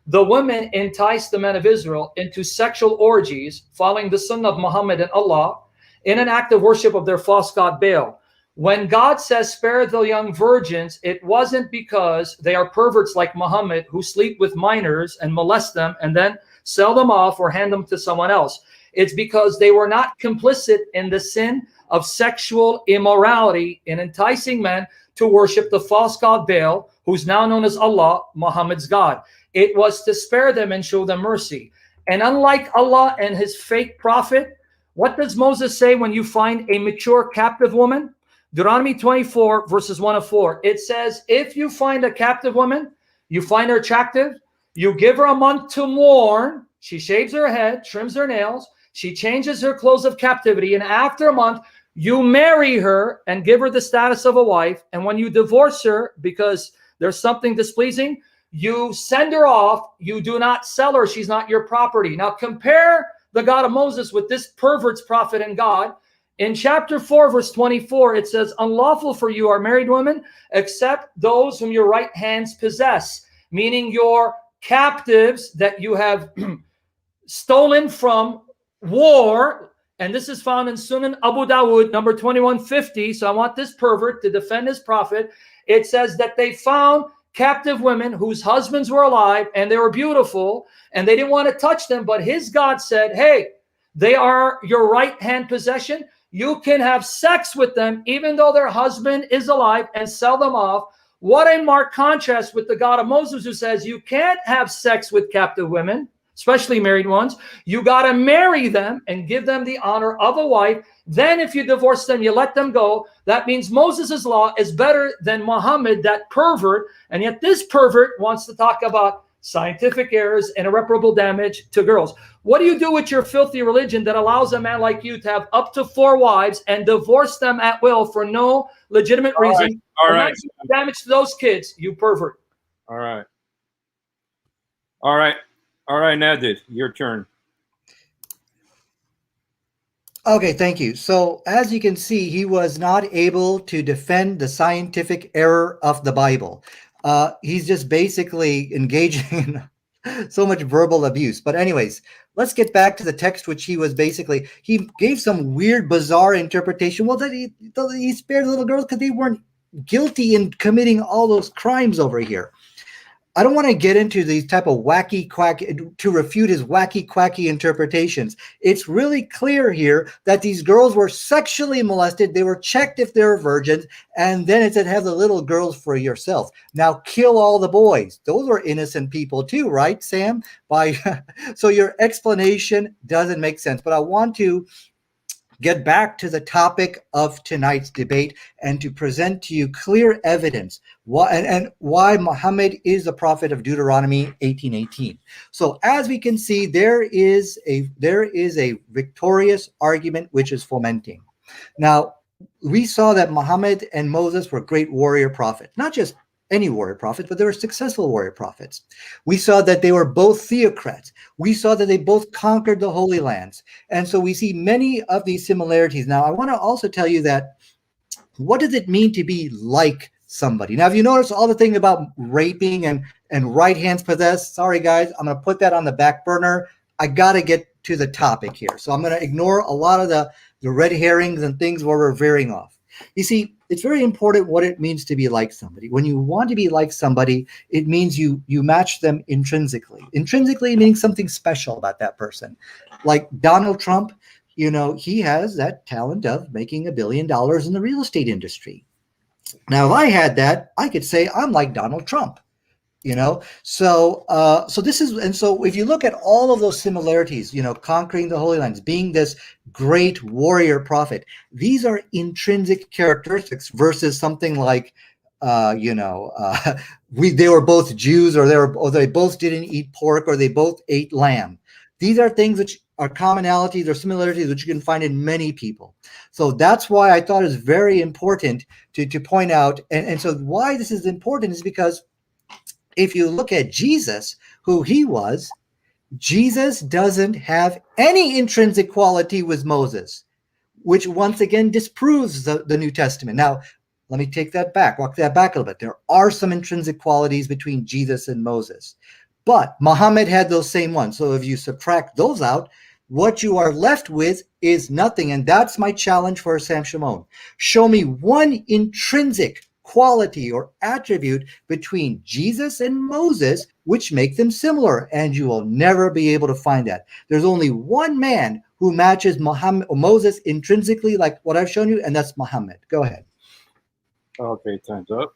the women enticed the men of Israel into sexual orgies, following the sunnah of Muhammad and Allah, in an act of worship of their false god Baal. When God says spare the young virgins, it wasn't because they are perverts like Muhammad who sleep with minors and molest them and then sell them off or hand them to someone else. It's because they were not complicit in the sin of sexual immorality in enticing men to worship the false god Baal, who's now known as Allah, Muhammad's God. It was to spare them and show them mercy. And unlike Allah and his fake prophet, what does Moses say when you find a mature captive woman? Deuteronomy 24, verses 1 to 4. It says, if you find a captive woman, you find her attractive, you give her a month to mourn. She shaves her head, trims her nails. She changes her clothes of captivity. And after a month, you marry her and give her the status of a wife. And when you divorce her because there's something displeasing, you send her off. You do not sell her. She's not your property. Now compare the God of Moses with this pervert's prophet and God. In chapter 4, verse 24, it says, unlawful for you are married women, except those whom your right hands possess, meaning your captives that you have stolen from war. And this is found in Sunan Abu Dawud, number 2150. So I want this pervert to defend his prophet. It says that they found captive women whose husbands were alive and they were beautiful and they didn't want to touch them. But his God said, hey, they are your right hand possession. You can have sex with them even though their husband is alive and sell them off. What a marked contrast with the God of Moses, who says you can't have sex with captive women, especially married ones. You got to marry them and give them the honor of a wife. Then if you divorce them, you let them go. That means Moses' law is better than Muhammad, that pervert. And yet this pervert wants to talk about scientific errors and irreparable damage to girls. What do you do with your filthy religion that allows a man like you to have up to 4 wives and divorce them at will for no legitimate reason?
All right.
Damage to those kids, you pervert.
All right. All right. All right, Nadir, your turn.
Okay, thank you. So as you can see, he was not able to defend the scientific error of the Bible. He's just basically engaging in so much verbal abuse. But anyways, let's get back to the text, which he gave some weird, bizarre interpretation. Well, that he spared the little girls because they weren't guilty in committing all those crimes over here. I don't want to get into these type of wacky quack to refute his wacky quacky interpretations. It's really clear here that these girls were sexually molested. They were checked if they were virgins. And then it said, have the little girls for yourself. Now kill all the boys. Those are innocent people too, right, Sam? So your explanation doesn't make sense. But I want to get back to the topic of tonight's debate and to present to you clear evidence why Muhammad is the prophet of Deuteronomy 18:18. So as we can see, there is a victorious argument which is fomenting. Now, we saw that Muhammad and Moses were great warrior prophets, not just any warrior prophets, but they were successful warrior prophets. We saw that they were both theocrats. We saw that they both conquered the Holy Lands. And so we see many of these similarities. Now, I want to also tell you that what does it mean to be like somebody? Now, if you notice all the thing about raping and right hands possessed, sorry, guys, I'm going to put that on the back burner. I got to get to the topic here. So I'm going to ignore a lot of the red herrings and things where we're veering off. You see, it's very important what it means to be like somebody. When you want to be like somebody, it means you match them intrinsically. Intrinsically meaning something special about that person. Like Donald Trump, he has that talent of making $1 billion in the real estate industry. Now, if I had that, I could say I'm like Donald Trump. So this is, and so if you look at all of those similarities, conquering the Holy Lands, being this great warrior prophet, these are intrinsic characteristics versus something like, they were both Jews, or they both didn't eat pork, or they both ate lamb. These are things which are commonalities or similarities which you can find in many people. So that's why I thought it was very important to point out. And so why this is important is because if you look at Jesus, who he was, Jesus doesn't have any intrinsic quality with Moses, which once again disproves the New Testament. Now, let me walk that back a little bit. There are some intrinsic qualities between Jesus and Moses, but Muhammad had those same ones. So if you subtract those out, what you are left with is nothing. And that's my challenge for Sam Shamoun. Show me one intrinsic quality or attribute between Jesus and Moses which make them similar, and you will never be able to find that. There's only one man who matches Moses intrinsically like what I've shown you, and that's Muhammad. Go ahead.
Okay, time's up.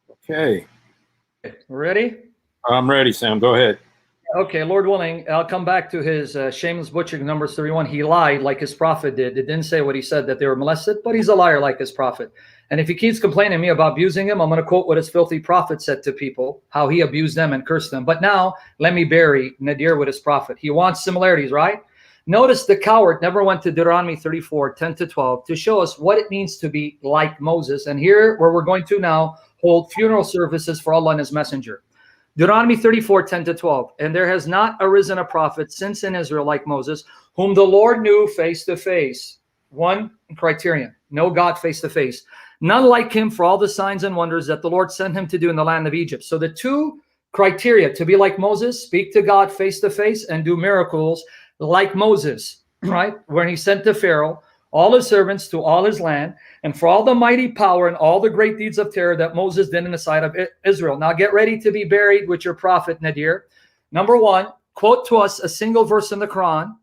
Okay.
Ready?
I'm ready, Sam. Go ahead.
Okay, Lord willing, I'll come back to his shameless butchering, Numbers 31. He lied like his prophet did. It didn't say what he said, that they were molested, but he's a liar like his prophet. And if he keeps complaining to me about abusing him, I'm going to quote what his filthy prophet said to people, how he abused them and cursed them. But now, let me bury Nadir with his prophet. He wants similarities, right? Notice the coward never went to Deuteronomy 34, 10 to 12, to show us what it means to be like Moses. And here, where we're going to now hold funeral services for Allah and his messenger. Deuteronomy 34, 10 to 12. And there has not arisen a prophet since in Israel like Moses, whom the Lord knew face to face. One criterion, know God face to face. None like him for all the signs and wonders that the Lord sent him to do in the land of Egypt. So the two criteria to be like Moses, speak to God face to face and do miracles like Moses, right? When he sent to Pharaoh, all his servants to all his land, and for all the mighty power and all the great deeds of terror that Moses did in the sight of Israel. Now get ready to be buried with your prophet Nadir. Number one, quote to us a single verse in the Quran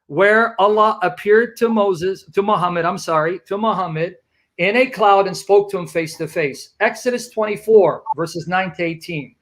where Allah appeared to Muhammad in a cloud and spoke to him face to face. Exodus 24, verses 9 to 18.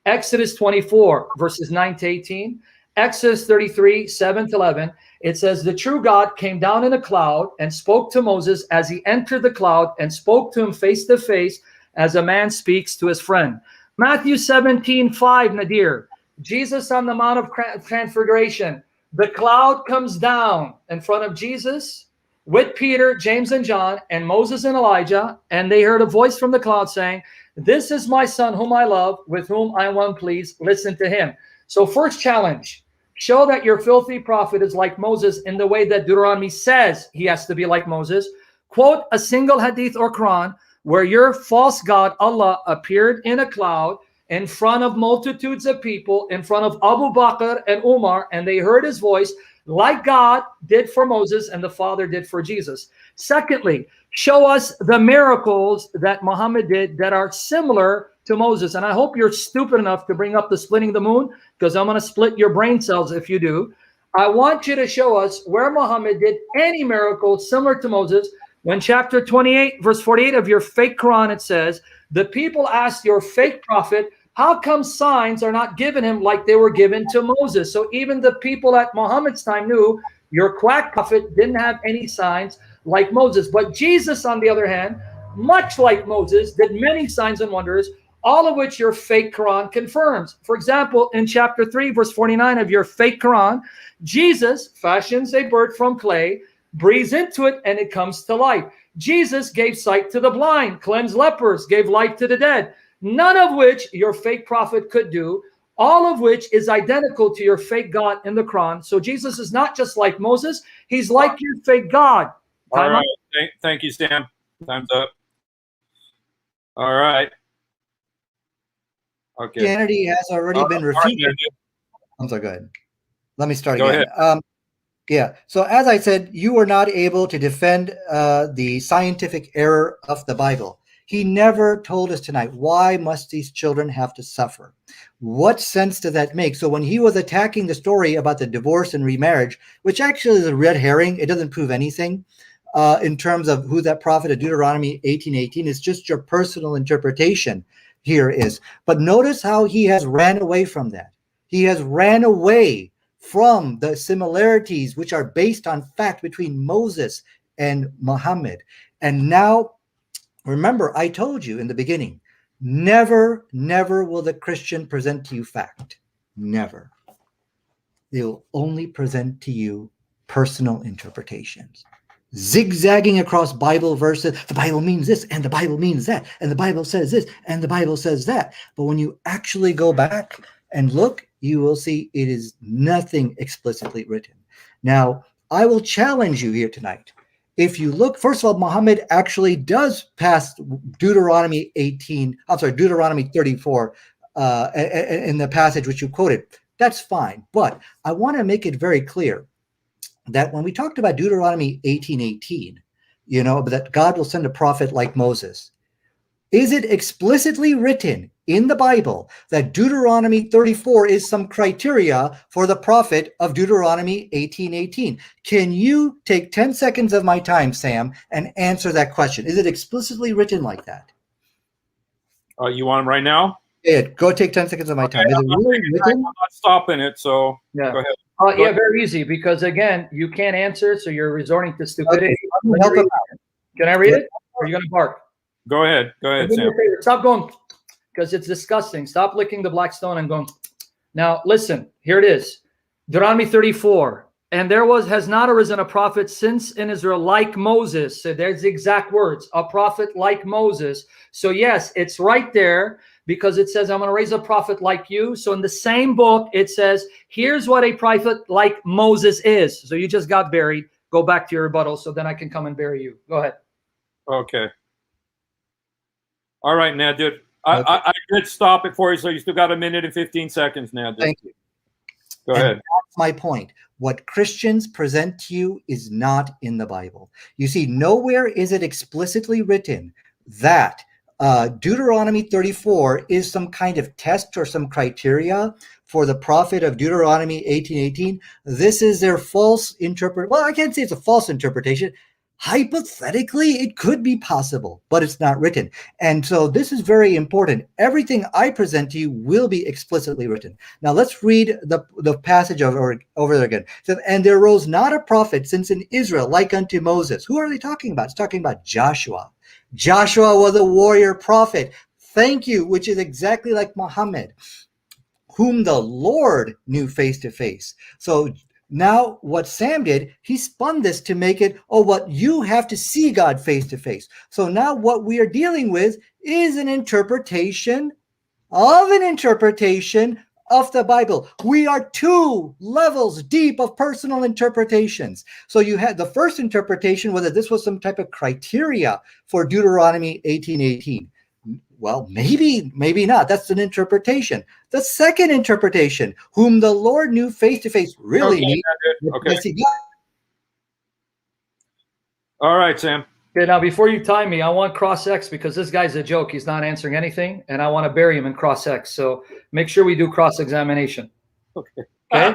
Exodus 24, verses 9 to 18. Exodus 33, 7 to 11. It says, the true God came down in a cloud and spoke to Moses as he entered the cloud and spoke to him face to face as a man speaks to his friend. Matthew 17, 5, Nadir. Jesus on the Mount of Transfiguration. The cloud comes down in front of Jesus with Peter, James, and John, and Moses and Elijah, and they heard a voice from the cloud saying, this is my son whom I love, with whom I am well pleased. Listen to him. So first challenge, show that your filthy prophet is like Moses in the way that Deuteronomy says he has to be like Moses. Quote a single hadith or Quran where your false God, Allah, appeared in a cloud in front of multitudes of people, in front of Abu Bakr and Umar, and they heard his voice like God did for Moses and the Father did for Jesus. Secondly, show us the miracles that Muhammad did that are similar to Moses. And I hope you're stupid enough to bring up the splitting the moon, because I'm going to split your brain cells if you do. I want you to show us where Muhammad did any miracle similar to Moses. When chapter 28, verse 48 of your fake Quran, it says, the people asked your fake prophet, how come signs are not given him like they were given to Moses? So even the people at Muhammad's time knew your quack prophet didn't have any signs like Moses. But Jesus, on the other hand, much like Moses, did many signs and wonders, all of which your fake Quran confirms. For example, in chapter 3, verse 49 of your fake Quran, Jesus fashions a bird from clay, breathes into it, and it comes to life. Jesus gave sight to the blind, cleansed lepers, gave life to the dead. None of which your fake prophet could do, all of which is identical to your fake God in the Quran. So Jesus is not just like Moses, he's like your fake God.
All right. Thank you, Stan. Time's up. All right. Okay.
Christianity has already been refuted. I'm sorry, go ahead. Let me start again. Yeah. So as I said, you were not able to defend the scientific error of the Bible. He never told us tonight, why must these children have to suffer? What sense does that make? So when he was attacking the story about the divorce and remarriage, which actually is a red herring, it doesn't prove anything in terms of who that prophet of Deuteronomy 18:18 is. Just your personal interpretation here is. But notice how he has ran away from that. He has ran away from the similarities which are based on fact between Moses and Muhammad. And now, remember, I told you in the beginning, never, never will the Christian present to you fact. Never. They will only present to you personal interpretations. Zigzagging across Bible verses, the Bible means this, and the Bible means that, and the Bible says this, and the Bible says that. But when you actually go back and look, you will see it is nothing explicitly written. Now, I will challenge you here tonight. If you look, first of all, Muhammad actually does pass Deuteronomy 34 in the passage which you quoted. That's fine. But I want to make it very clear that when we talked about Deuteronomy 18:18, that God will send a prophet like Moses, is it explicitly written in the Bible that Deuteronomy 34 is some criteria for the prophet of Deuteronomy 18:18? Can you take 10 seconds of my time, Sam, and answer that question? Is it explicitly written like that?
You want him right now?
Yeah, go take 10 seconds of my time. Is it really written?
I'm not stopping it, so
Yeah.
go ahead.
Yeah, very easy, because again, you can't answer, so you're resorting to stupidity.
Okay, I'm gonna help him out.
Can I read it? Or are you going to bark?
Go ahead. Go ahead, Sam.
Stop going, because it's disgusting. Stop licking the black stone and going. Now, listen, here it is. Deuteronomy 34. And there has not arisen a prophet since in Israel like Moses. So there's the exact words, a prophet like Moses. So yes, it's right there, because it says, I'm going to raise a prophet like you. So in the same book, it says, here's what a prophet like Moses is. So you just got buried. Go back to your rebuttal, so then I can come and bury you. Go ahead.
Okay. All right, Nadir. I did stop it for you, so you still got 1 minute and 15 seconds, Nadir.
Thank you.
Go ahead.
That's my point. What Christians present to you is not in the Bible. You see, nowhere is it explicitly written that Deuteronomy 34 is some kind of test or some criteria for the prophet of Deuteronomy 18:18. This is their false interpret. Well, I can't say it's a false interpretation. Hypothetically, it could be possible, but it's not written. And so this is very important. Everything I present to you will be explicitly written. Now let's read the passage over there again. It says, and there arose not a prophet since in Israel like unto Moses. Who are they talking about? It's talking about Joshua. Joshua was a warrior prophet. Thank you, which is exactly like Muhammad, whom the Lord knew face to face. So now what Sam did, he spun this to make it, oh, what you have to see God face to face. So now what we are dealing with is an interpretation of the Bible. We are 2 levels deep of personal interpretations. So you had the first interpretation, whether this was some type of criteria for Deuteronomy 18:18. Well, maybe not. That's an interpretation. The second interpretation, whom the Lord knew face to face, really means.
Okay. All right, Sam.
Okay, now before you time me, I want cross-X, because this guy's a joke. He's not answering anything, and I want to bury him in cross-X. So make sure we do cross-examination.
Okay.
Okay?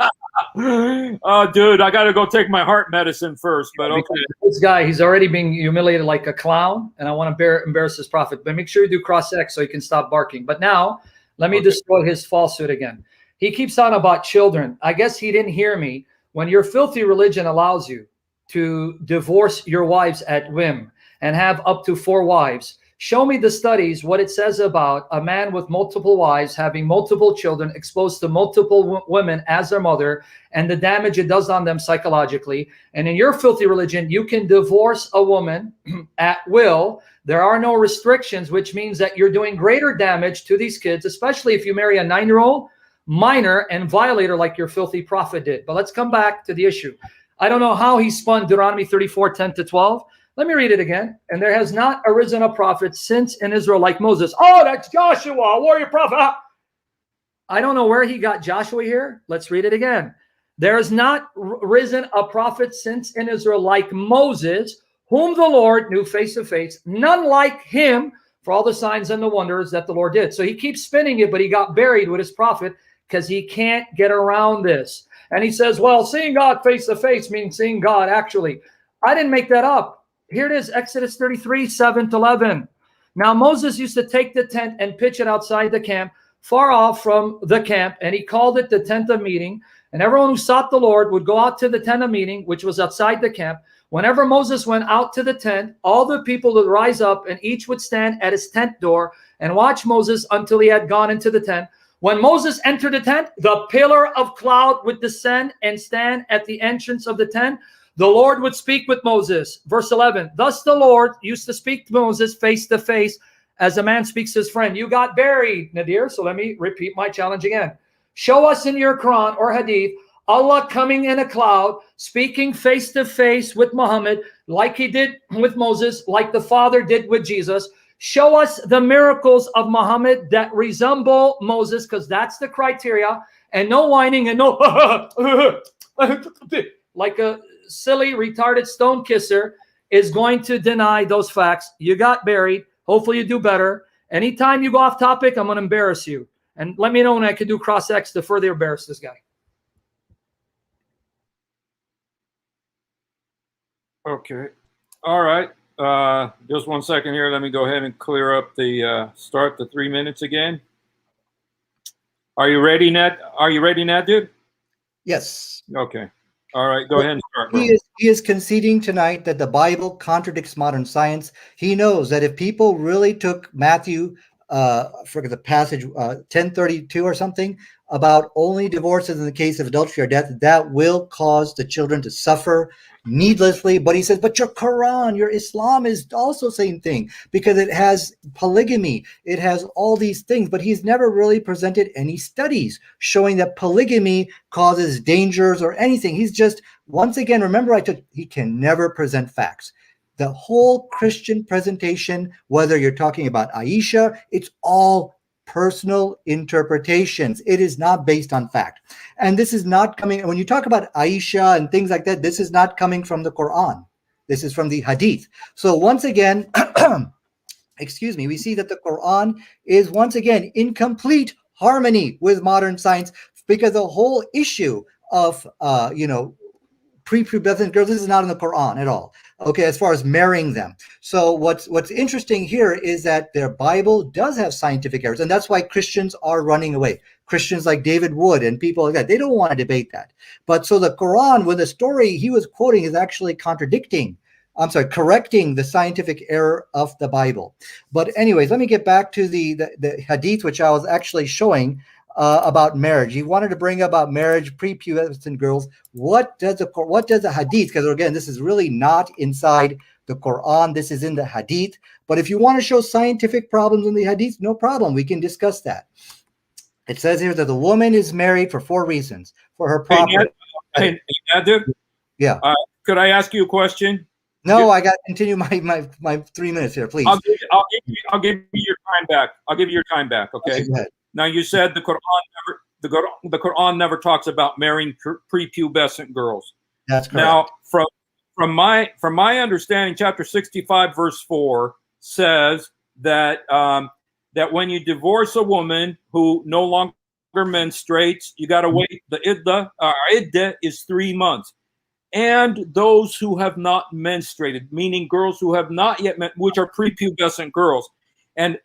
Oh, dude, I got to go take my heart medicine first, but okay.
This guy, he's already being humiliated like a clown, and I want to embarrass his prophet. But make sure you do cross-X so he can stop barking. But now, let me destroy his falsehood again. He keeps on about children. I guess he didn't hear me. When your filthy religion allows you to divorce your wives at whim and have up to 4 wives, show me the studies, what it says about a man with multiple wives having multiple children exposed to multiple women as their mother, and the damage it does on them psychologically. And in your filthy religion, you can divorce a woman at will. There are no restrictions, which means that you're doing greater damage to these kids, especially if you marry a 9-year-old minor and violate her like your filthy prophet did. But let's come back to the issue. I don't know how he spun Deuteronomy 34:10-12. Let me read it again. And there has not arisen a prophet since in Israel like Moses. Oh, that's Joshua, a warrior prophet. I don't know where he got Joshua here. Let's read it again. There has not risen a prophet since in Israel like Moses, whom the Lord knew face to face, none like him for all the signs and the wonders that the Lord did. So he keeps spinning it, but he got buried with his prophet because he can't get around this. And he says, well, seeing God face to face means seeing God actually. I didn't make that up. Here it is, Exodus 33:7-11. Now Moses used to take the tent and pitch it outside the camp, far off from the camp, and he called it the tent of meeting. And everyone who sought the Lord would go out to the tent of meeting, which was outside the camp. Whenever Moses went out to the tent, all the people would rise up, and each would stand at his tent door and watch Moses until he had gone into the tent. When Moses entered the tent, the pillar of cloud would descend and stand at the entrance of the tent. The Lord would speak with Moses. Verse 11, thus the Lord used to speak to Moses face to face as a man speaks to his friend. You got buried, Nadir, so let me repeat my challenge again. Show us in your Quran or Hadith, Allah coming in a cloud, speaking face to face with Muhammad, like he did with Moses, like the Father did with Jesus. Show us the miracles of Muhammad that resemble Moses, because that's the criteria, and no whining and no like a silly, retarded stone kisser is going to deny those facts. You got buried. Hopefully you do better. Anytime you go off topic, I'm going to embarrass you. And let me know when I can do cross-X to further embarrass this guy.
Okay. All right. Just 1 second here. Let me go ahead and clear up the start the 3 minutes again. Are you ready, Ned? Are you ready, Nadir?
Yes.
Okay. All right. Go ahead and start, bro.
He is conceding tonight that the Bible contradicts modern science. He knows that if people really took Matthew, I forget the passage, 10:32 or something, about only divorces in the case of adultery or death, that will cause the children to suffer needlessly. But he says, but your Quran, your Islam is also same thing because it has polygamy, it has all these things. But he's never really presented any studies showing that polygamy causes dangers or anything. He's just, once again, remember he can never present facts. The whole Christian presentation, whether you're talking about Aisha, it's all personal interpretations. It is not based on fact. And this is not coming, when you talk about Aisha and things like that, this is not coming from the Quran. This is from the Hadith. So once again, excuse me, we see that the Quran is once again in complete harmony with modern science, because the whole issue of, prepubescent girls, this is not in the Quran at all. Okay, as far as marrying them. So what's interesting here is that their Bible does have scientific errors, and that's why Christians are running away. Christians like David Wood and people like that, they don't want to debate that. But so the Quran, when the story he was quoting is actually correcting the scientific error of the Bible. But anyways, let me get back to the Hadith, which I was actually showing about marriage. He wanted to bring about marriage, prepubescent girls. What does the Hadith? Because again, this is really not inside the Quran. This is in the Hadith. But if you want to show scientific problems in the Hadith, no problem. We can discuss that. It says here that the woman is married for 4 reasons: for her property.
Hey, Nadir?
Yeah.
Could I ask you a question?
No, I got to continue my 3 minutes here, please.
I'll give you your time back. I'll give you your time back. Okay.
Go ahead.
Now you said the Quran never talks about marrying prepubescent girls.
That's correct.
Now, from my understanding, chapter 65, verse 4 says that that when you divorce a woman who no longer menstruates, you got to wait. The iddah is 3 months. And those who have not menstruated, meaning girls who have not yet which are prepubescent girls, and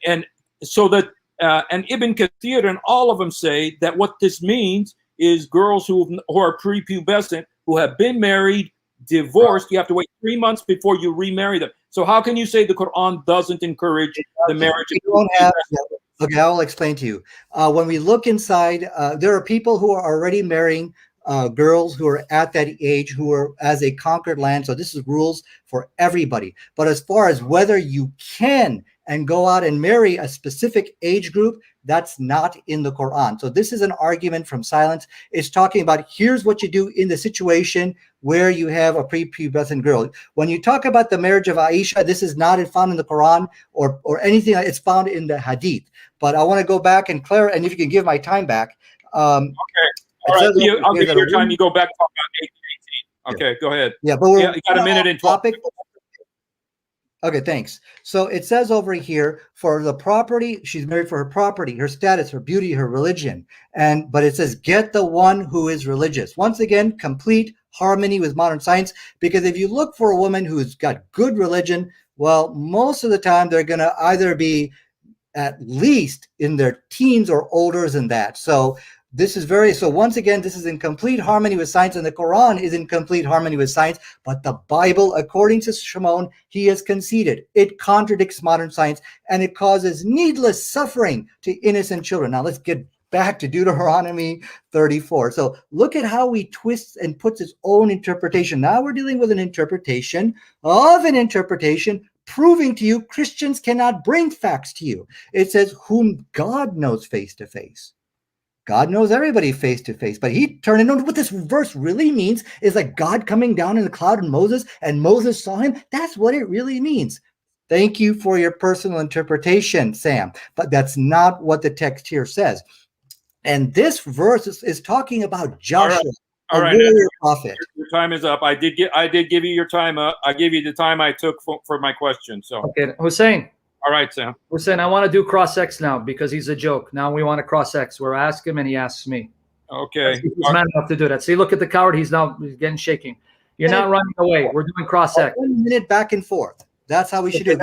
so that. And Ibn Kathir and all of them say that what this means is girls who are prepubescent, who have been married, divorced, you have to wait 3 months before you remarry them. So how can you say the Quran doesn't encourage the marriage of
Okay, I will explain to you. When we look inside, there are people who are already marrying girls who are at that age, who are as a conquered land. So this is rules for everybody. But as far as whether you can and go out and marry a specific age group, that's not in the Quran. So this is an argument from silence. It's talking about here's what you do in the situation where you have a prepubescent girl. When you talk about the marriage of Aisha, this is not found in the Quran or anything. It's found in the Hadith. But I want to go back and clarify, and if you can give my time back.
Okay. All right. I'll give you your time. You go back to about 18. Okay, go ahead.
Yeah, but we're
you got a minute and 12.
Okay, thanks. So it says over here, for the property, she's married for her property, her status, her beauty, her religion. But it says, get the one who is religious. Once again, complete harmony with modern science. Because if you look for a woman who's got good religion, well, most of the time they're going to either be at least in their teens or older than that. So once again, this is in complete harmony with science, and the Quran is in complete harmony with science. But the Bible, according to Shamoun, he has conceded it contradicts modern science, and it causes needless suffering to innocent children. Now let's get back to Deuteronomy 34. So look at how he twists and puts his own interpretation. Now we're dealing with an interpretation of an interpretation, proving to you Christians cannot bring facts to you. It says, whom God knows face to face. God knows everybody face to face, but he turned it on. What this verse really means is like God coming down in the cloud and Moses saw him. That's what it really means. Thank you for your personal interpretation, Sam, but that's not what the text here says. And this verse is talking about Joshua, a warrior prophet.
Your time is up. I did give you your time up. I gave you the time I took for my question. So
okay, Hussein.
All right, Sam.
Hussein, I want to do cross-X now because he's a joke. Now we want to cross-X. We're asking him and he asks me.
Okay.
He's man enough to do that. See, look at the coward. He's getting shaking. You're not running away. We're doing cross-X.
1 minute back and forth. That's how we should do it.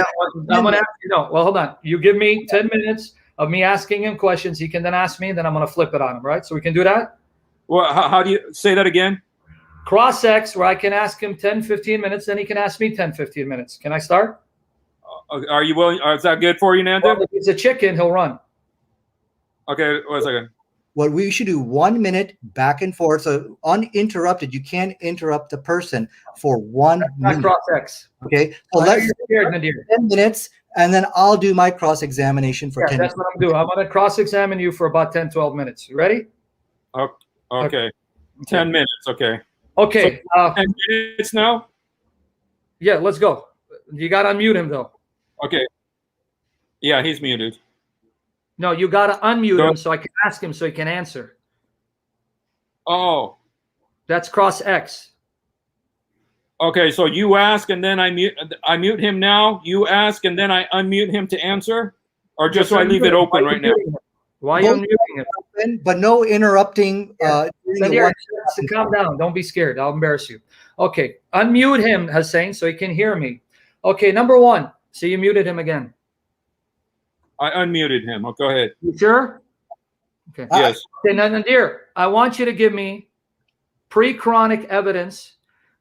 I'm going to ask you. No, well, hold on. You give me 10 minutes. of me asking him questions. He can then ask me, and then I'm going to flip it on him, right? So we can do that?
Well, how do you say that again?
Cross X, where I can ask him 10, 15 minutes, then he can ask me 10, 15 minutes. Can I start?
Are you willing? Is that good for you, Nadir?
Well, if he's a chicken, he'll run.
Okay, wait a second.
What we should do, 1 minute back and forth, so uninterrupted. You can't interrupt the person for 1
Not
minute.
Cross X.
Okay, so
You're
let's
scared, Nadir.
10 minutes, and then I'll do my cross-examination for
Yeah,
10
that's
minutes.
what I'm doing. I'm going to cross-examine you for about 10, 12 minutes. You ready?
Okay. 10 minutes. Okay.
Okay.
10 minutes now?
Yeah, let's go. You got to unmute him, though.
Okay. Yeah, he's muted.
No, you got to unmute
Go.
him so I can ask him so he can answer.
Oh,
That's Cross X.
okay. So you ask and then I mute him now. You ask and then I unmute him to answer? Or just so I leave it open right now?
Why are you
Both
unmuting him?
open, but no interrupting. During the
Nadir,
one-
calm down. Don't be scared. I'll embarrass you. Okay. Unmute him, Hussein, so he can hear me. Okay, number one. So you muted him again.
I unmuted him. Oh, go ahead.
You sure? Okay.
Yes.
Okay, now, Nadir, I want you to give me pre-Quranic evidence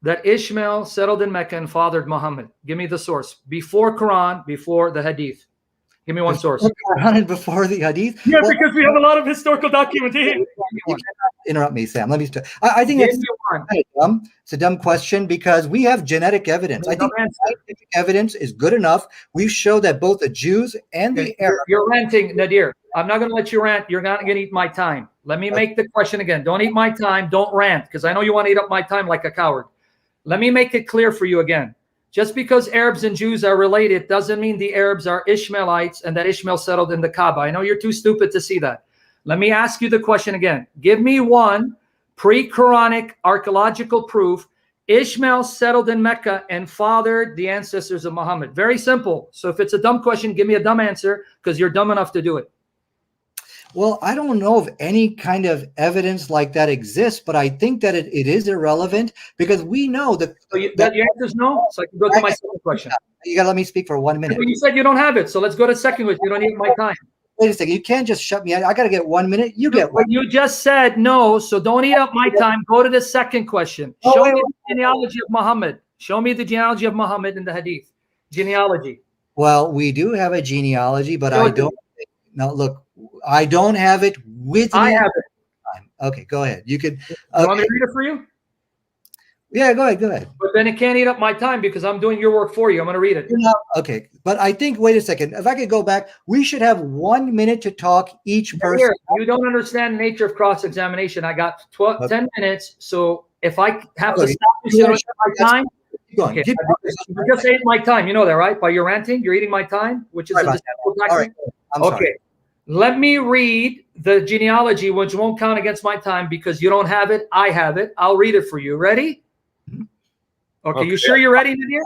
that Ishmael settled in Mecca and fathered Muhammad. Give me the source. Before Quran, before the Hadith. Give me one source.
Before the hadith.
Yeah,
Well,
because we have a lot of historical documentation.
you cannot interrupt me, Sam. Let me. I think
Give
it's
me one.
kind of dumb. It's a dumb question because we have genetic evidence. I think scientific evidence is good enough. We've showed that both the Jews and the Arabs.
You're ranting, Nadir. I'm not going to let you rant. You're not going to eat my time. Let me make the question again. Don't eat my time. Don't rant, because I know you want to eat up my time like a coward. Let me make it clear for you again. Just because Arabs and Jews are related doesn't mean the Arabs are Ishmaelites and that Ishmael settled in the Kaaba. I know you're too stupid to see that. Let me ask you the question again. Give me one pre-Quranic archaeological proof Ishmael settled in Mecca and fathered the ancestors of Muhammad. Very simple. So if it's a dumb question, give me a dumb answer because you're dumb enough to do it.
Well, I don't know if any kind of evidence like that exists, but I think that it is irrelevant because we know that.
So that your answer is no? So I can go to my second question.
You got to let me speak for 1 minute.
You said you don't have it, so let's go to second question. You don't need my time.
Wait a second. You can't just shut me out. I got to get 1 minute. You get one.
But you just said no, so don't eat up my time. Go to the second question.
Oh,
Show
wait,
me the genealogy of Muhammad. Show me the genealogy of Muhammad in the Hadith. Genealogy.
Well, we do have a genealogy, but
Show
I
it to
don't. No, look, I don't have it with me.
I have it.
Okay, go ahead. You could.
You want me
Okay.
to read it for you?
Yeah, go ahead. Go ahead.
But then it can't eat up my time because I'm doing your work for you. I'm going to read it.
Okay, but I think. Wait a second. If I could go back, we should have 1 minute to talk each person.
Here, you don't understand the nature of cross-examination. I got 10 minutes, so if I have to
Okay.
stop you so you don't eat my time,
Keep going.
okay.
Keep
You just ate my time. You know that, right? By your ranting, you're eating my time, which is
Sorry
a
about
disrespectful
All right.
tactic.
I'm
Okay.
sorry.
Let me read the genealogy, which won't count against my time because you don't have it. I have it. I'll read it for you. Ready? Okay. You sure you're ready, Nadir?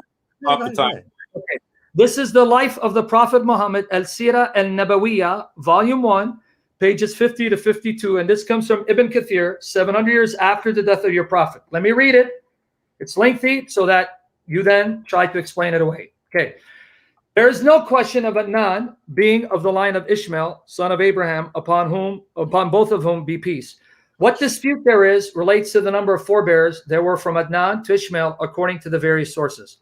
Off the time.
Okay. This is the life of the Prophet Muhammad, Al-Sirah Al-Nabawiyah, Volume 1, pages 50 to 52. And this comes from Ibn Kathir, 700 years after the death of your Prophet. Let me read it. It's lengthy so that you then try to explain it away. Okay. There is no question of Adnan being of the line of Ishmael, son of Abraham, upon both of whom be peace. What dispute there is relates to the number of forebears there were from Adnan to Ishmael, according to the various sources.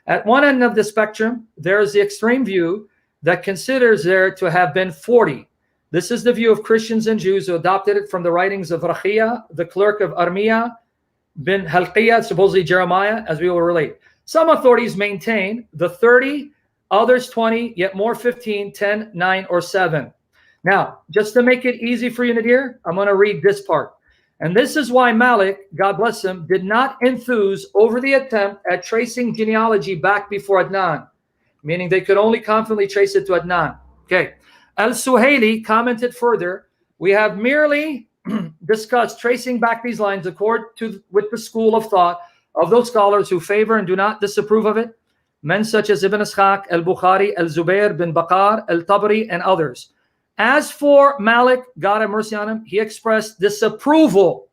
At one end of the spectrum, there is the extreme view that considers there to have been 40. This is the view of Christians and Jews who adopted it from the writings of Rakhia, the clerk of Armiya bin Halqiyah, supposedly Jeremiah, as we will relate. Some authorities maintain the 30, others 20, yet more 15, 10, 9, or 7. Now, just to make it easy for you, Nadir, I'm going to read this part. And this is why Malik, God bless him, did not enthuse over the attempt at tracing genealogy back before Adnan, meaning they could only confidently trace it to Adnan. Okay. Al-Suhaili commented further, we have merely discussed tracing back these lines with the school of thought of those scholars who favor and do not disapprove of it, men such as Ibn Ishaq, Al-Bukhari, Al-Zubair bin Baqar, Al-Tabari, and others. As for Malik, God have mercy on him, he expressed disapproval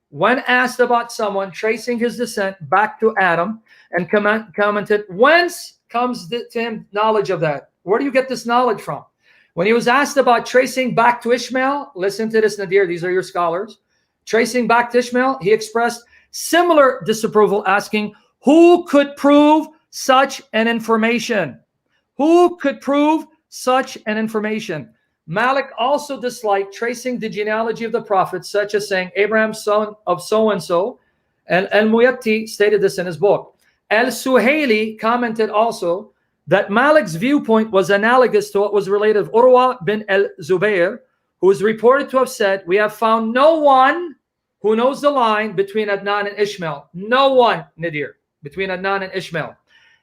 when asked about someone tracing his descent back to Adam and commented, whence comes to him knowledge of that? Where do you get this knowledge from? When he was asked about tracing back to Ishmael, listen to this, Nadir, these are your scholars. Tracing back to Ishmael, he expressed similar disapproval, asking, who could prove such an information? Who could prove such an information? Malik also disliked tracing the genealogy of the prophets, such as saying Abraham, son of so-and-so, and Al-Muyatti stated this in his book. Al-Suhaili commented also that Malik's viewpoint was analogous to what was related of Urwa bin al-Zubayr, who is reported to have said, we have found no one who knows the line between Adnan and Ishmael. No one, Nadir, between Adnan and Ishmael.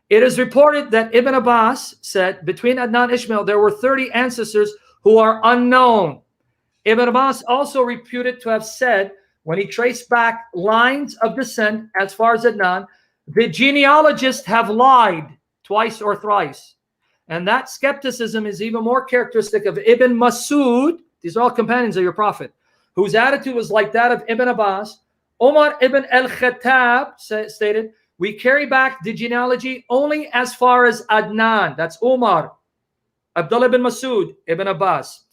It is reported that Ibn Abbas said, between Adnan and Ishmael, there were 30 ancestors who are unknown. Ibn Abbas also reputed to have said, when he traced back lines of descent as far as Adnan, the genealogists have lied twice or thrice. And that skepticism is even more characteristic of Ibn Masud. These are all companions of your prophet, whose attitude was like that of Ibn Abbas. Umar ibn al-Khattab stated, we carry back the genealogy only as far as Adnan. That's Umar. Abdullah bin Masud, Ibn Abbas.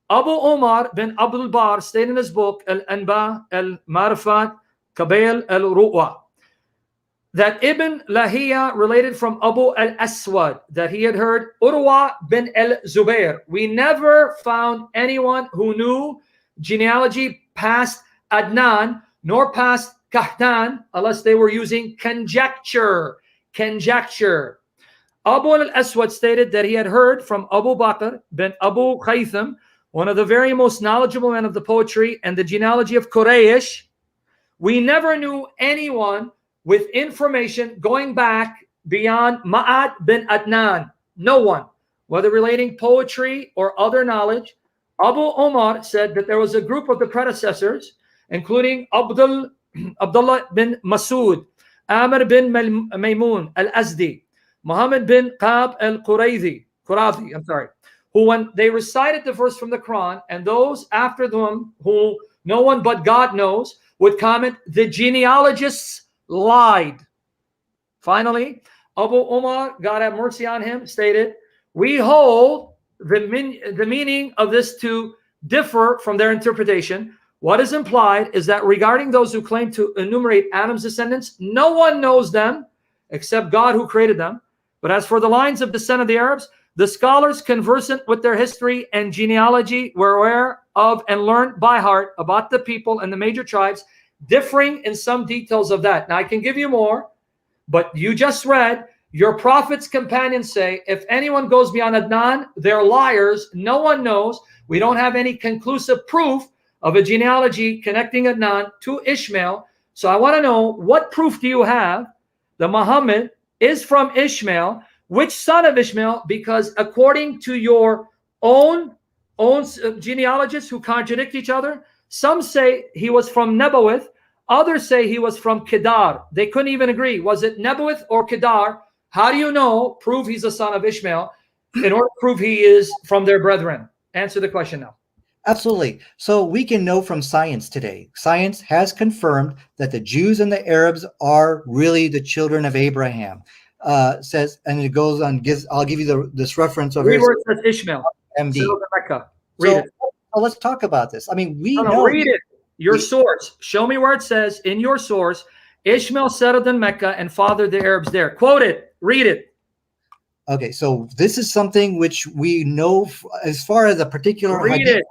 Abu Umar bin Abdul Bar stated in his book, Al-Anba, Al-Marifat, Qabil al-Ru'wa, that Ibn Lahiya related from Abu al-Aswad that he had heard Urwa bin al-Zubayr. We never found anyone who knew genealogy past Adnan nor past Kahtan unless they were using conjecture. Conjecture. Abu al-Aswad stated that he had heard from Abu Bakr bin Abu Khaytham, one of the very most knowledgeable men of the poetry and the genealogy of Quraysh. We never knew anyone with information going back beyond Ma'ad bin Adnan. No one, whether relating poetry or other knowledge. Abu Umar said that there was a group of the predecessors, including Abdullah bin Masud, Amr bin Maymun al-Azdi, Muhammad bin Qab al-Qurazi, who when they recited the verse from the Quran, and those after them who no one but God knows, would comment, the genealogists lied. Finally, Abu Umar, God have mercy on him, stated, we hold the meaning of this to differ from their interpretation. What is implied is that regarding those who claim to enumerate Adam's descendants, no one knows them except God who created them. But as for the lines of descent of the Arabs, the scholars conversant with their history and genealogy were aware of and learned by heart about the people and the major tribes, differing in some details of that. Now, I can give you more, but you just read, your prophet's companions say, if anyone goes beyond Adnan, they're liars. No one knows. We don't have any conclusive proof of a genealogy connecting Adnan to Ishmael. So I want to know, what proof do you have that Muhammad is from Ishmael? Which son of Ishmael? Because according to your own genealogists who contradict each other, some say he was from Nebaioth, others say he was from Kedar. They couldn't even agree. Was it Nebaioth or Kedar? How do you know? Prove he's a son of Ishmael in order to prove he is from their brethren. Answer the question now.
Absolutely. So we can know from science today. Science has confirmed that the Jews and the Arabs are really the children of Abraham. Says, and it goes on. I'll give you this reference over
Read
here.
where it says Ishmael.
MD.
Read it.
So let's talk about this. I mean, we
No,
know.
read it. Your source. Show me where it says in your source, Ishmael settled in Mecca and fathered the Arabs there. Quote it. Read it.
Okay, so this is something which we know as far as a particular
Read
hadith.
it.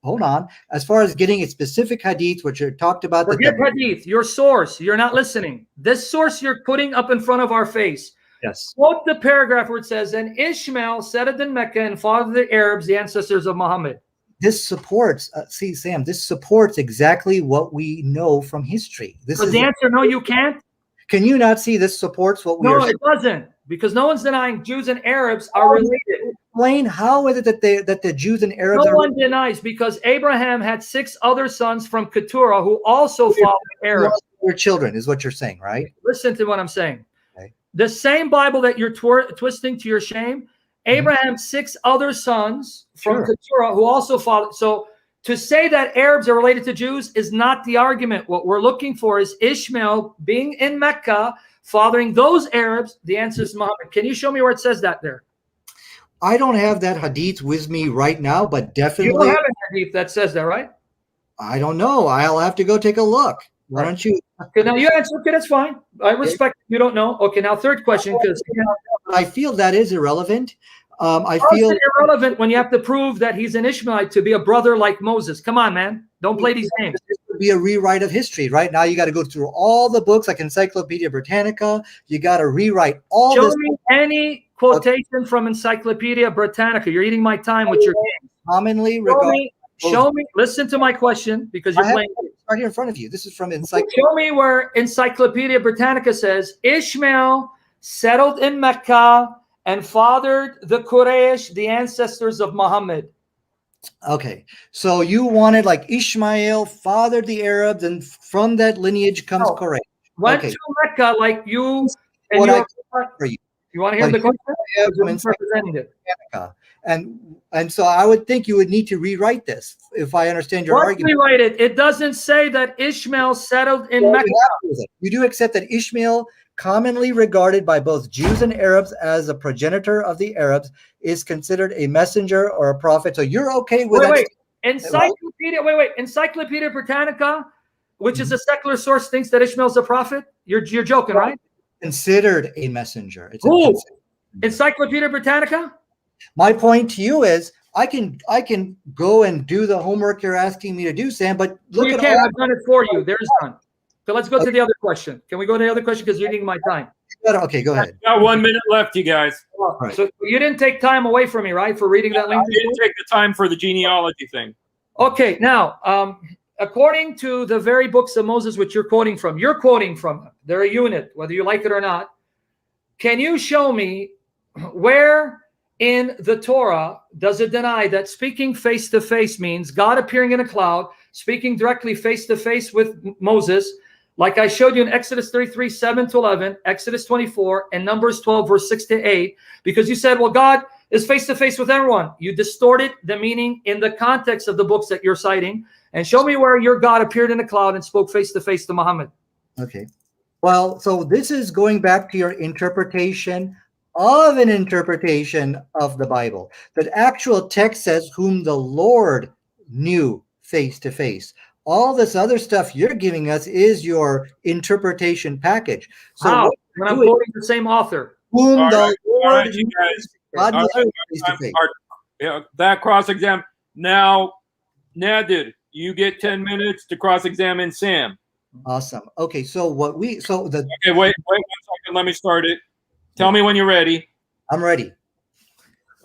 Hold on. As far as getting a specific hadith, which are talked about.
Forget hadith. Your source. You're not listening. This source you're putting up in front of our face.
Yes.
Quote the paragraph where it says, and Ishmael settled in Mecca and fathered the Arabs, the ancestors of Muhammad.
This supports, see, Sam, this supports exactly what we know from history. This is
the answer, no, you can't.
Can you not see this supports what we are?
No, it doesn't, because no one's denying Jews and Arabs are related.
Explain how is it that the Jews and Arabs
No
are
one denies, because Abraham had 6 other sons from Keturah who also followed Arabs.
Their children is what you're saying, right?
Listen to what I'm saying.
Okay.
The same Bible that you're twisting to your shame, Abraham's 6 other sons from Keturah who also followed. So to say that Arabs are related to Jews is not the argument. What we're looking for is Ishmael being in Mecca, fathering those Arabs. The answer is Muhammad. Can you show me where it says that there?
I don't have that hadith with me right now, but
You
definitely,
don't have a hadith that says that, right?
I don't know. I'll have to go take a look. Why
Right.
don't you?
Okay, now you answer. Okay, that's fine. I respect you don't know. Okay, now third question, because
I feel that is irrelevant. I
how is
feel
it irrelevant when you have to prove that he's an Ishmaelite to be a brother like Moses? Come on, man. Don't play these games.
this would be a rewrite of history. Right now, you got to go through all the books like Encyclopedia Britannica. You got to rewrite all
Show
this.
me any quotation from Encyclopedia Britannica. You're eating my time with your games.
Commonly
Show
regarded.
me, show me, listen to my question, because
I
you're
have
playing.
it right here in front of you. This is from Encyclopedia.
Show me where Encyclopedia Britannica says Ishmael settled in Mecca and fathered the Quraysh, the ancestors of Muhammad.
Okay, so you wanted like Ishmael fathered the Arabs, and from that lineage comes
No.
Quraysh.
Went
Okay.
to Mecca like you and
What I
your.
for you.
You want to hear
But
the question?
Yeah,
You're
from Encyclopedia
misrepresenting it.
Britannica. And so I would think you would need to rewrite this if I understand your
Once
argument.
we write it, it doesn't say that Ishmael settled in
Well,
Mecca.
you do accept that Ishmael, commonly regarded by both Jews and Arabs as a progenitor of the Arabs, is considered a messenger or a prophet. So you're okay with that?
Wait. Encyclopedia Britannica, which is a secular source, thinks that Ishmael's a prophet. You're joking, right?
Considered a messenger. It's
Who? Encyclopedia Britannica?
My point to you is I can go and do the homework you're asking me to do, Sam, but look
You
at
can't.
all
I've done it for you. There's none. So let's go to the other question. Can we go to the other question? Because you're eating my time.
okay, go ahead.
Got 1 minute left, you guys.
Right.
So you didn't take time away from me, right, for reading that
I
link?
didn't take the time for the genealogy thing.
Okay, now, according to the very books of Moses, which you're quoting from, they're a unit, whether you like it or not. Can you show me where in the Torah does it deny that speaking face-to-face means God appearing in a cloud, speaking directly face-to-face with Moses, like I showed you in Exodus 33, 7-11, Exodus 24, and Numbers 12, verse 6-8, because you said, well, God is face-to-face with everyone. You distorted the meaning in the context of the books that you're citing, and show me where your God appeared in a cloud and spoke face-to-face to Muhammad.
Okay. Well, so this is going back to your interpretation of an interpretation of the Bible. The actual text says whom the Lord knew face to face. All this other stuff you're giving us is your interpretation package. So
How?
what
When I'm
you're doing,
quoting the same author.
whom
All
the
right,
Lord
you guys.
God
All
knows
right,
face to face.
Yeah, that cross-exam. Now, Nadir, you get 10 minutes to cross-examine Sam.
Awesome. Okay, so what we so the
Okay, wait 1 second. Let me start it. Tell me when you're ready.
I'm ready.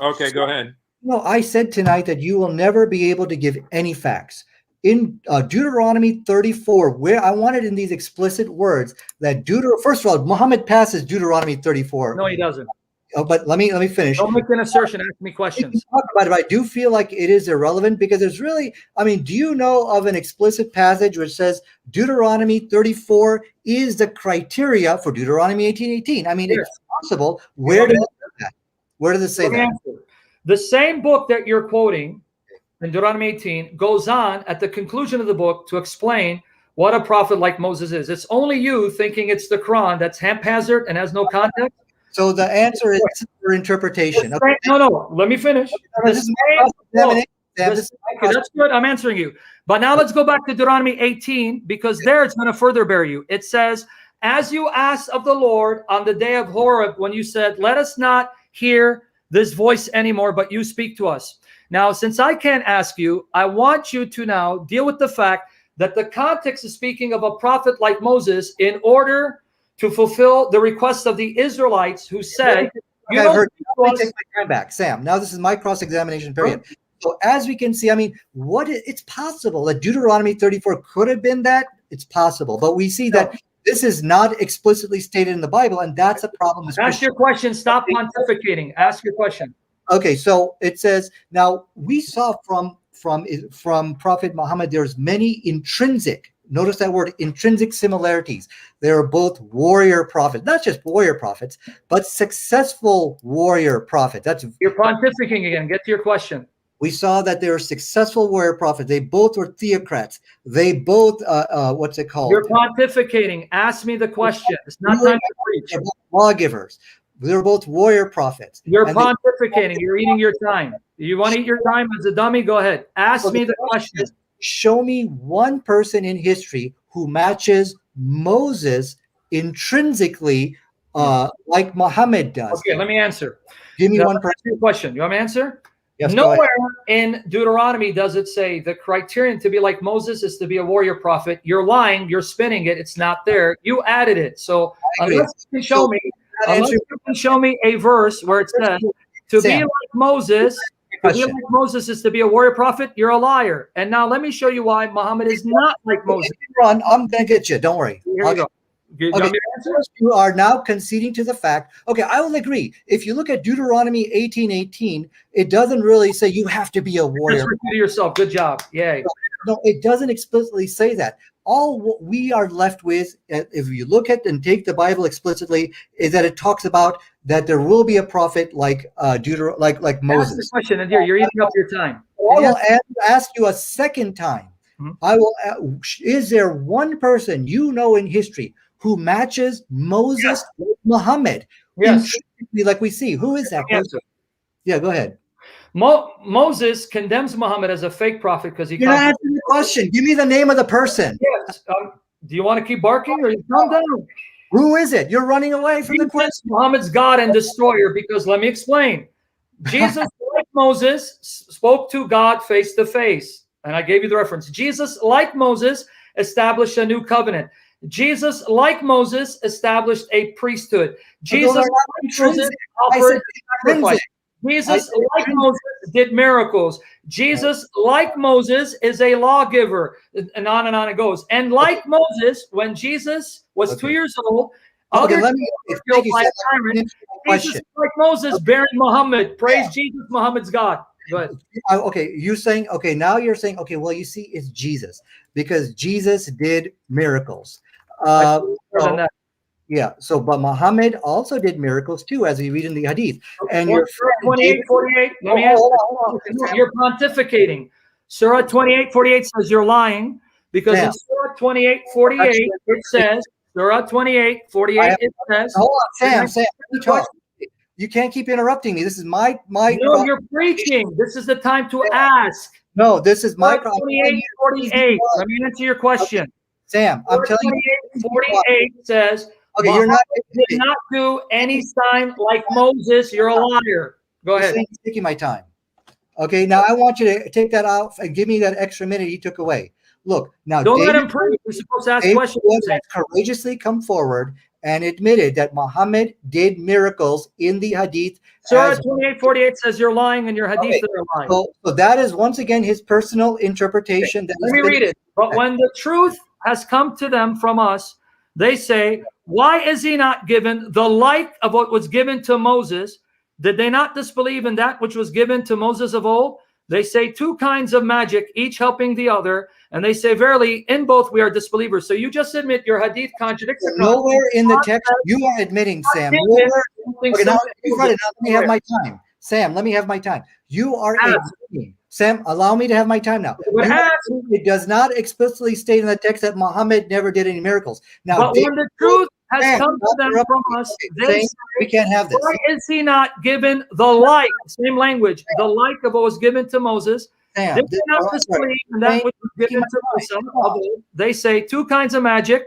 Okay, go ahead.
No, I said tonight that you will never be able to give any facts. In Deuteronomy 34, where I wanted in these explicit words that first of all, Muhammad passes Deuteronomy 34.
No, he doesn't.
Oh, but let me finish.
Don't make an assertion. Ask me
We can
questions.
talk about it, but I do feel like it is irrelevant because there's really, I mean, do you know of an explicit passage which says Deuteronomy 34 is the criteria for Deuteronomy 18:18? I mean,
Yes.
it's possible. Where does it say that? Where does it say
Let me
that?
answer. The same book that you're quoting in Deuteronomy 18 goes on at the conclusion of the book to explain what a prophet like Moses is. It's only you thinking it's the Quran that's haphazard and has no context.
So the answer is your interpretation. Okay.
No. Let me finish.
This is my cross-examination. Sam. This is my
Okay, that's good. I'm answering you. But now let's go back to Deuteronomy 18, because there it's going to further bear you. It says, as you asked of the Lord on the day of Horeb, when you said, let us not hear this voice anymore, but you speak to us. Now, since I can't ask you, I want you to now deal with the fact that the context is speaking of a prophet like Moses in order to fulfill the request of the Israelites who said, you
I've
don't
heard.
speak to
Let me
us.
take my time back, Sam. Now this is my cross-examination period. So as we can see, I mean, it's possible that Deuteronomy 34 could have been that. It's possible, but we see that this is not explicitly stated in the Bible, and that's a problem.
Ask your question. Stop pontificating. Ask your question.
Okay, so it says now we saw from Prophet Muhammad there's many intrinsic. Notice that word, intrinsic similarities. They are both warrior prophets, not just warrior prophets, but successful warrior prophets.
You're pontificating again. Get to your question.
We saw that they were successful warrior prophets. They both were theocrats. They both, what's it called?
You're pontificating. Ask me the question. It's not time to preach.
They're both lawgivers. They're both warrior prophets.
You're
And
pontificating. You're eating your time. You want to eat your time as a dummy? Go ahead. Ask me the question.
Show me one person in history who matches Moses intrinsically like Muhammad does.
Okay, let me answer.
Give me
Now,
one
let me
person.
ask you a question. You want me to answer?
Yes, go ahead.
Nowhere in Deuteronomy does it say the criterion to be like Moses is to be a warrior prophet. You're lying. You're spinning it. It's not there. You added it. So unless you can show me a verse where it says to be like Moses, is to be a warrior prophet, you're a liar. And now let me show you why Muhammad is not like Moses.
Run, I'm gonna get you. Don't worry.
Here we go.
You are now conceding to the fact. Okay, I will agree. If you look at Deuteronomy 18:18, it doesn't really say you have to be a warrior.
Just repeat yourself. Good job. Yay.
No, it doesn't explicitly say that. All what we are left with, if you look at and take the Bible explicitly, is that it talks about that there will be a prophet like like Moses.
Ask the question, Nadir. You're eating up your time.
I will ask you a second time. I will. Is there one person you know in history who matches Moses with Muhammad?
Yes.
Like we see. Who is that person? Yeah, go ahead.
Moses condemns Muhammad as a fake prophet because he.
You're not answering the question. Give me the name of the person.
Yes. Do you want to keep barking or you calm down?
Who is it? You're running away from the question.
Muhammad's God and destroyer. Because let me explain. Jesus, like Moses, spoke to God face to face. And I gave you the reference. Jesus, like Moses, established a new covenant. Jesus, like Moses, established a priesthood. Jesus, like Moses, offered sacrifice. Jesus, like Moses, did miracles. Jesus, like Moses, is a lawgiver. And on it goes. And like Moses, when Jesus was 2 years old, Jesus, like Moses, bearing Muhammad. Praise Jesus, Muhammad's God. Go ahead.
Okay, you're saying, okay, now you're saying, okay, well, you see, it's Jesus because Jesus did miracles. Yeah, so but Muhammad also did miracles too, as we read in the Hadith. And
you're 28:48. Let me ask you. You're pontificating. Surah 28:48 says you're lying because in Surah 28:48 it says Surah 28:48 it says.
Hold on, Sam. You can't keep interrupting me. This is my.
No, you're preaching. This is the time to ask.
No, this is my.
28:48. Let me answer your question.
Sam, I'm telling you.
28:48 says.
Okay, you're not
did not do any sign like Moses. You're a liar. Go ahead.
You're taking my time. Okay, now I want you to take that out and give me that extra minute you took away. Look, now
don't let him preach. You're supposed to ask questions.
Courageously come forward and admitted that Muhammad did miracles in the Hadith.
Surah 28:48 says you're lying and your Hadith are lying.
So that is once again his personal interpretation.
Okay. Let me read it. But when the truth has come to them from us, they say, why is he not given the like of what was given to Moses? Did they not disbelieve in that which was given to Moses of old? They say two kinds of magic, each helping the other. And they say, verily, in both we are disbelievers. So you just admit your Hadith contradicts the
nowhere in the text you are admitting, Sam. Okay, now, let me have my time. Sam, let me have my time. You are admitting. Sam, allow me to have my time now. It does not explicitly state in the text that Muhammad never did any miracles. Now,
but when the truth has come to them from us, they say,
we can't have this.
Why is he not given the like, same language, the like of what was given to Moses? Sam, they did not disbelieve in that which was given to Moses. They say two kinds of magic.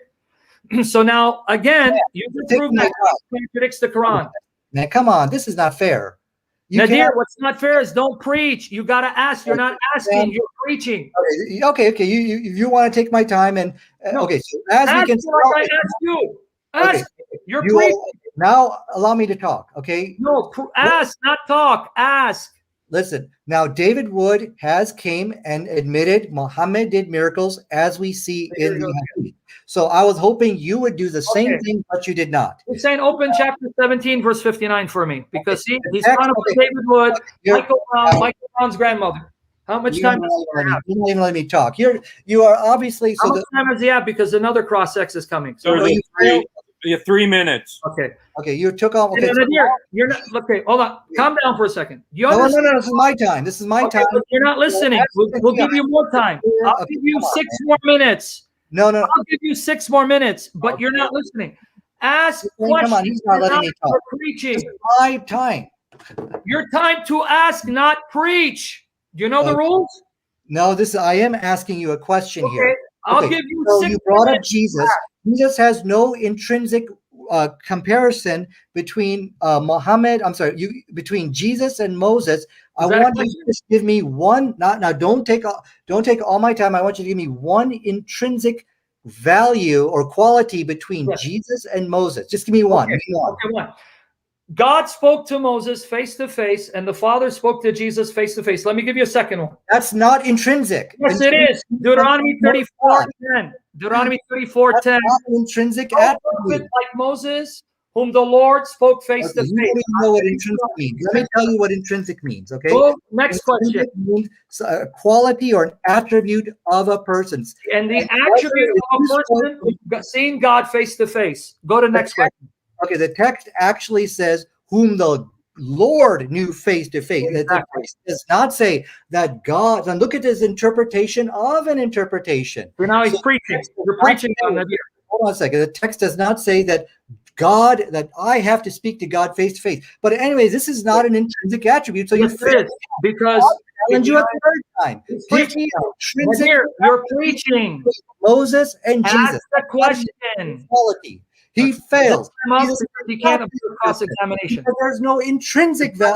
So now, again, you can prove that contradicts the Quran.
Man, come on, this is not fair.
Nadir, what's not fair is don't preach. You got to ask. You're not asking. You're preaching.
Okay. You want to take my time and okay. So as we can,
I ask you. Ask. You're preaching.
Now allow me to talk. Okay.
No, ask, not talk. Ask.
Listen. Now David Wood has came and admitted Muhammad did miracles as we see in the Hadith. So I was hoping you would do the same thing, but you did not.
You're saying open chapter 17, verse 59 for me, because he's trying to put David Wood, Michael Brown's grandmother. How much time does he have?
You don't even let me talk. You are obviously.
How much time does he have? Because another cross-sex is coming. So
you have 3 minutes.
Okay. You took off. Okay,
you're not. Okay, hold on. Calm down for a second.
No. This is my time. This is my time.
You're not listening. We'll give you more time. I'll give you 6 more minutes.
No.
I'll give you 6 more minutes, but you're not listening. Ask
Come on,
questions.
he's not letting me talk.
for
This
preaching.
is my time.
Your time to ask, not preach. Do you know the rules?
No, I am asking you a question
Okay,
here.
I'll give you
so
6
you brought up
minutes.
Jesus. Jesus has no intrinsic comparison between between Jesus and Moses. I
Is that a
want you
question?
to just give me one. Now, don't take all my time. I want you to give me one intrinsic value or quality between
Yes.
Jesus and Moses. Just give me one.
Okay, one. God spoke to Moses face to face, and the Father spoke to Jesus face to face. Let me give you a second one.
That's not intrinsic.
Yes, it is. Deuteronomy 34:10. Deuteronomy 34:10.
Not intrinsic
No
attribute.
prophet like Moses, whom the Lord spoke face to
Okay, you don't
face.
even know what intrinsic means. Let me tell you what intrinsic means, okay?
Go, next question.
Intrinsic means a quality or an attribute of a person.
And the attribute of a person seeing God face to face. Go to next question.
Okay, the text actually says, whom the Lord knew face to face. The text does not say that God, and look at his interpretation of an interpretation.
So now he's preaching. You're preaching on Nadir.
Hold on a second. The text does not say that I have to speak to God face to face. But anyways, this is not an intrinsic attribute. So
yes, it is, because
challenge you a third time.
Give me Nadir, you're preaching.
Moses and
Ask
Jesus.
the question.
Quality. He fails.
He can't appeal cross-examination.
There's no intrinsic value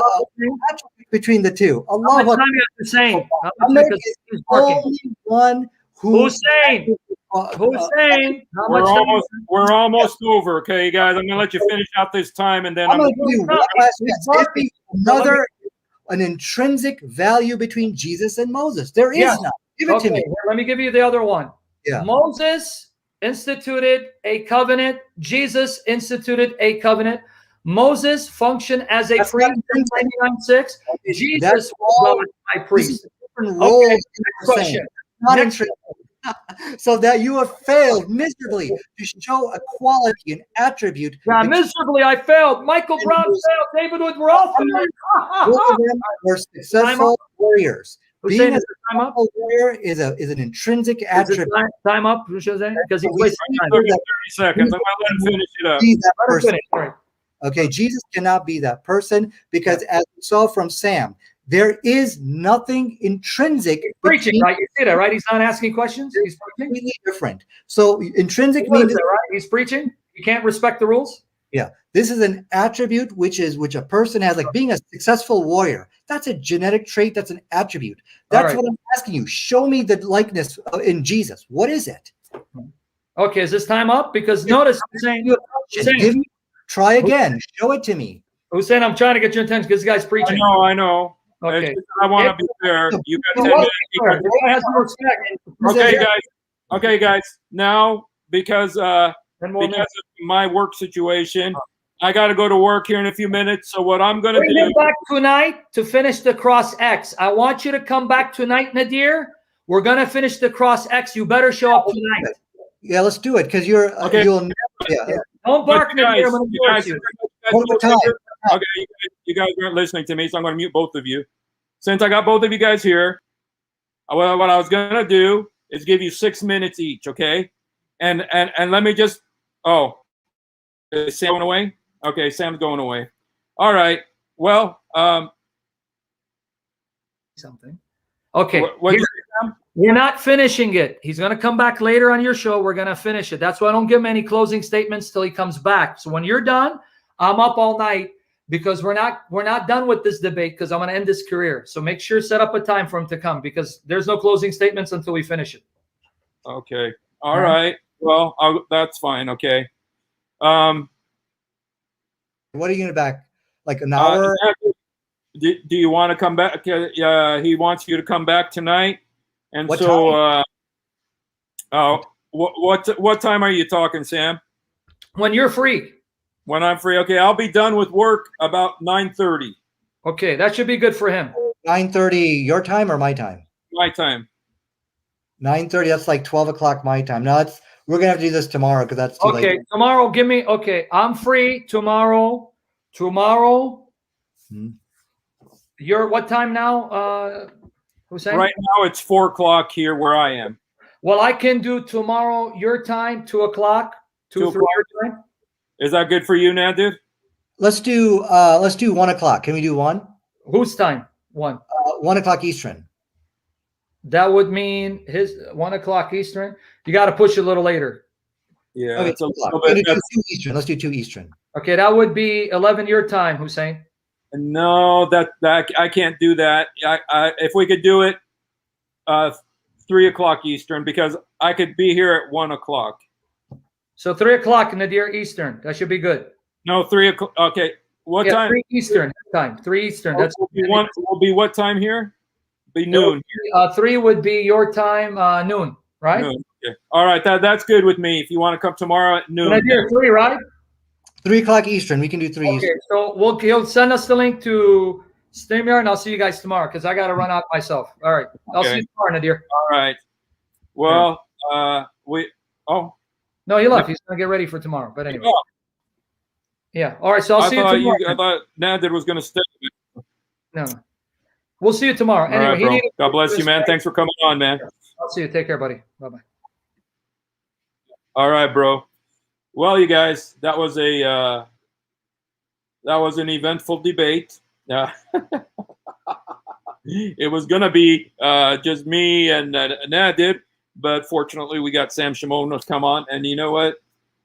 between the two.
How much time you have to say?
Ahmed is the only one
who's saying? Who's saying?
We're almost over, okay, guys. I'm gonna let you finish out this time, and then
I'm gonna give you one last an intrinsic value between Jesus and Moses. There is none. Give it to me.
Let me give you the other one.
Yeah.
Moses instituted a covenant. Jesus instituted a covenant. Moses functioned as a priest in 99:6. Jesus was a priest.
Different role.
Question.
Not intrinsic. So that you have failed miserably to show a quality, an attribute.
Yeah, miserably I failed. Michael Brown failed. David Wood, we're all failed.
We're successful warriors.
Being
a successful warrior is an intrinsic attribute.
Time up, because he plays
30 seconds. I'm gonna let him finish it up.
Okay, Jesus cannot be that person because, as we saw from Sam, there is nothing intrinsic.
Preaching, right? You see that, right? He's not asking questions. He's
completely different. So intrinsic means
that, right? He's preaching. You can't respect the rules.
Yeah, this is an attribute which a person has, like being a successful warrior. That's a genetic trait. That's an attribute. That's what I'm asking you. Show me the likeness in Jesus. What is it?
Okay, is this time up? Because notice Hussein,
try again. Show it to me.
Hussein, I'm trying to get your attention because this guy's preaching.
I know.
Okay.
I want to be fair. You got 10 minutes. Okay, guys. Now, because of my work situation, I got to go to work here in a few minutes. So what I'm going to do?
Bring him back tonight to finish the cross X. I want you to come back tonight, Nadir. We're going to finish the cross X. You better show up tonight.
Yeah, let's do it because you're. You'll.
Don't bark, Nadir.
Okay, you guys aren't listening to me, so I'm going to mute both of you. Since I got both of you guys here, what I was going to do is give you 6 minutes each, okay? And let me just. Oh, is Sam going away? Okay, Sam's going away. All right. Well,
something. Okay. We're not finishing it. He's going to come back later on your show. We're going to finish it. That's why I don't give him any closing statements till he comes back. So when you're done, I'm up all night because we're not done with this debate because I'm going to end his career. So make sure set up a time for him to come because there's no closing statements until we finish it.
Okay. All right. Well, that's fine. Okay.
What are you going to back? Like an hour?
Do you want to come back? He wants you to come back tonight. And what what time are you talking, Sam?
When you're free.
When I'm free. Okay, I'll be done with work about 9:30.
Okay, that should be good for him.
9:30 your time or my time?
My time.
9:30, that's like 12 o'clock my time. No, we're going to have to do this tomorrow because that's too late.
Okay, tomorrow, I'm free tomorrow. You're what time now, Hussein?
Right now it's 4 o'clock here where I am.
Well, I can do tomorrow your time, 2 o'clock, 2 o'clock your time.
Is that good for you, Nadir?
Let's do 1 o'clock. Can we do 1?
Whose time? 1.
1 o'clock Eastern.
That would mean his 1 o'clock Eastern. You got to push a little later.
Yeah,
Okay,
it's a
2 o'clock.
little bit.
2 Eastern. Let's do 2 Eastern.
Okay, that would be 11 your time, Hussein.
No, that I can't do that. If we could do it 3 o'clock Eastern, because I could be here at 1 o'clock.
So 3 o'clock Nadir Eastern. That should be good.
No, 3 o'clock. Okay, what time?
3 Eastern time. 3 Eastern. That's
will be what time here? Be noon.
3 would be your time, noon, right?
Noon. Okay. All right, that's good with me. If you want to come tomorrow at noon.
Nadir, 3, right?
3 o'clock Eastern. We can do 3
Okay,
Eastern.
so he'll send us the link to StreamYard, and I'll see you guys tomorrow because I got to run out myself. All right, I'll see you tomorrow, Nadir.
All right. Well,
No, he left. He's gonna get ready for tomorrow. But anyway, yeah. All right, so I'll see you tomorrow.
I thought Nadir was going to stay.
No, we'll see you tomorrow.
All right,
Anyway,
bro. God bless you, man. Thanks for coming on, man.
I'll see you. Take care, buddy. Bye bye.
All right, bro. Well, you guys, that was an eventful debate. It was gonna be just me and Nadir, but fortunately, we got Sam Shamoun to come on. And you know what?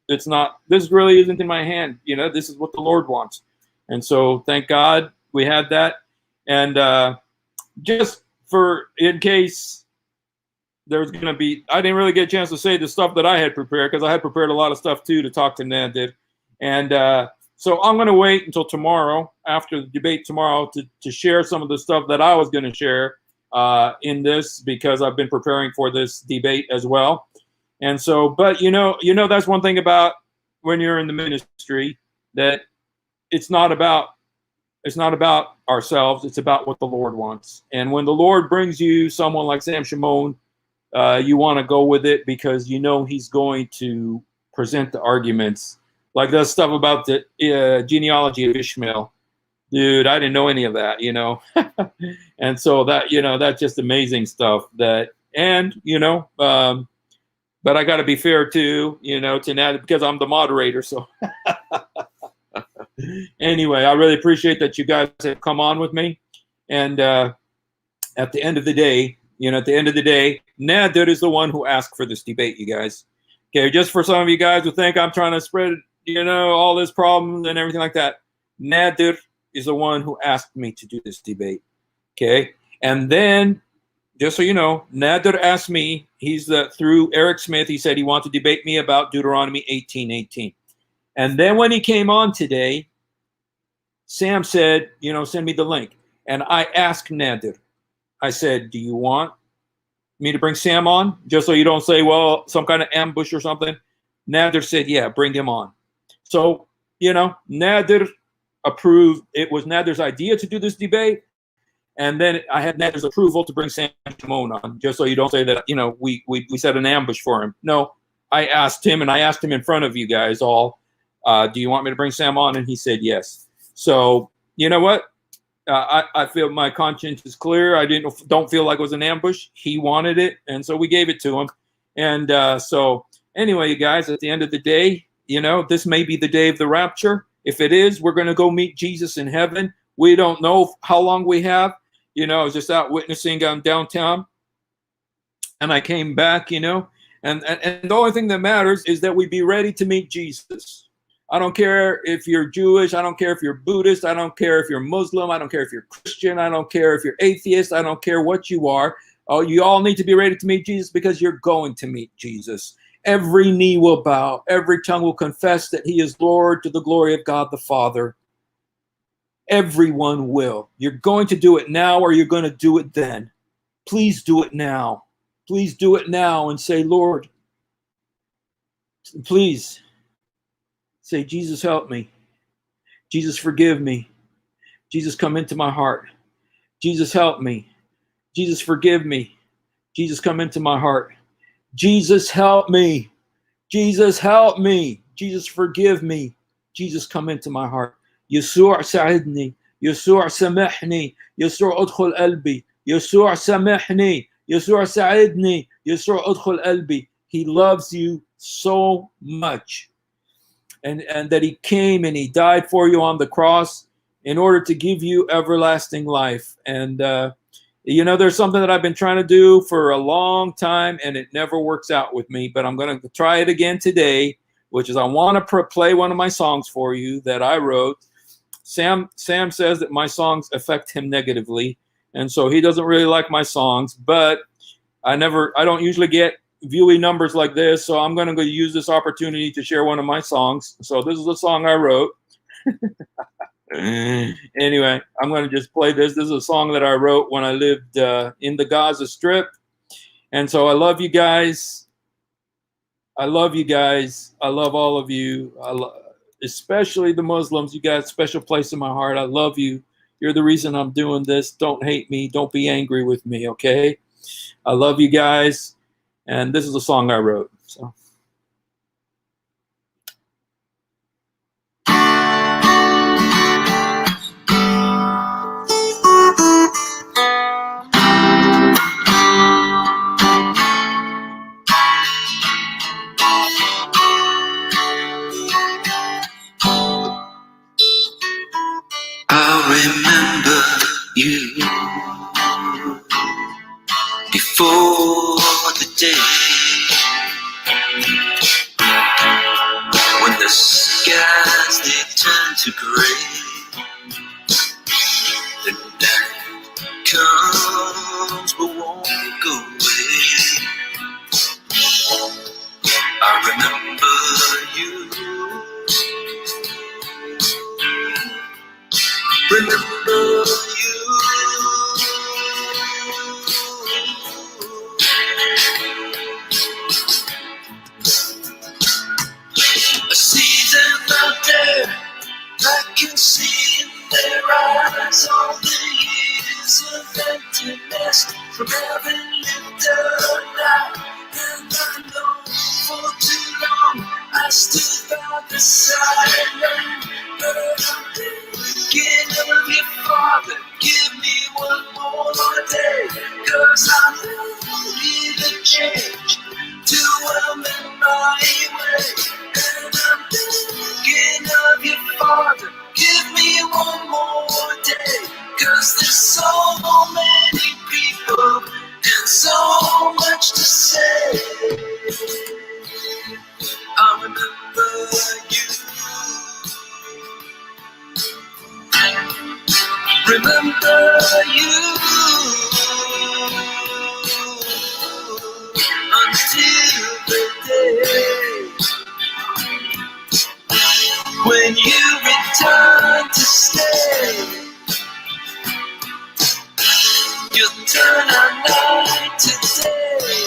It's not. This really isn't in my hand. You know, this is what the Lord wants. And so, thank God we had that. And just for in case there's going to be, I didn't really get a chance to say the stuff that I had prepared because I had prepared a lot of stuff too to talk to Nadir. And so I'm going to wait until tomorrow, after the debate tomorrow, to share some of the stuff that I was going to share in this, because I've been preparing for this debate as well. And so, but you know, that's one thing about when you're in the ministry, that it's not about ourselves. It's about what the Lord wants. And when the Lord brings you someone like Sam Shamoun, you want to go with it because you know he's going to present the arguments. Like that stuff about the genealogy of Ishmael. Dude, I didn't know any of that, you know. And so that, you know, that's just amazing stuff. That, and, you know, but I got to be fair too, you know, to Nadir, because I'm the moderator. So anyway, I really appreciate that you guys have come on with me. And at the end of the day, Nadir is the one who asked for this debate, you guys. Okay, just for some of you guys who think I'm trying to spread, you know, all this problems and everything like that, Nadir is the one who asked me to do this debate. Okay, and then, just so you know, Nadir asked me, through Eric Smith, he said he wanted to debate me about Deuteronomy 18:18. And then when he came on today, Sam said, you know, send me the link. And I asked Nadir, I said, do you want me to bring Sam on? Just so you don't say, well, some kind of ambush or something. Nadir said, yeah, bring him on. So, you know, Nadir approved. It was Nadir's idea to do this debate. And then I had Nadir's approval to bring Sam Shamoun on, just so you don't say that, you know, we set an ambush for him. No, I asked him, and I asked him in front of you guys all, do you want me to bring Sam on? And he said yes. So, you know what? I feel my conscience is clear. I don't feel like it was an ambush. He wanted it, and so we gave it to him. And so anyway, you guys, at the end of the day, you know, this may be the day of the rapture. If it is, we're going to go meet Jesus in heaven. We don't know how long we have. You know, I was just out witnessing downtown, and I came back, you know, and the only thing that matters is that we be ready to meet Jesus. I don't care if you're Jewish. I don't care if you're Buddhist. I don't care if you're Muslim. I don't care if you're Christian. I don't care if you're atheist. I don't care what you are. Oh, you all need to be ready to meet Jesus, because you're going to meet Jesus. Every knee will bow. Every tongue will confess that he is Lord, to the glory of God the Father. Everyone will. You're going to do it now, or you're going to do it then. Please do it now. Please do it now and say, Lord, please. Say, Jesus, help me. Jesus, forgive me. Jesus, come into my heart. Jesus, help me. Jesus, forgive me. Jesus, come into my heart. Jesus, help me. Jesus, help me. Jesus, forgive me. Jesus, come into my heart. يسوع ساعدني. يسوع سامحني. يسوع ادخل قلبي. يسوع سامحني. يسوع ساعدني. يسوع ادخل قلبي. He loves you so much. and that he came and he died for you on the cross in order to give you everlasting life. And you know, there's something that I've been trying to do for a long time, and it never works out with me, but I'm going to try it again today, which is I want to play one of my songs for you that I wrote. Sam says that my songs affect him negatively, and so he doesn't really like my songs, but I don't usually get viewing numbers like this, so I'm going to go use this opportunity to share one of my songs. So this is a song I wrote. Anyway, I'm going to just play this. This is a song that I wrote when I lived in the Gaza Strip. And so I love you guys. I love you guys. I love all of you. Especially the Muslims. You got a special place in my heart. I love you. You're the reason I'm doing this. Don't hate me. Don't be angry with me, okay? I love you guys. And this is a song I wrote. So.
I remember you before the day when the skies they turn to gray, the night comes but won't go away. I remember you. Remember you. I see them out there, I can see in their eyes all the years of emptiness from having lived a life. And I know for too long I stood by the side, but I'm thinking of you, Father. Give me one more day, 'cause I need a change to amend my way. And I'm thinking of you, Father. Give me one more day, 'cause there's so many people and so much to say. I remember you. Remember you until the day when you return to stay. You'll turn our night to day.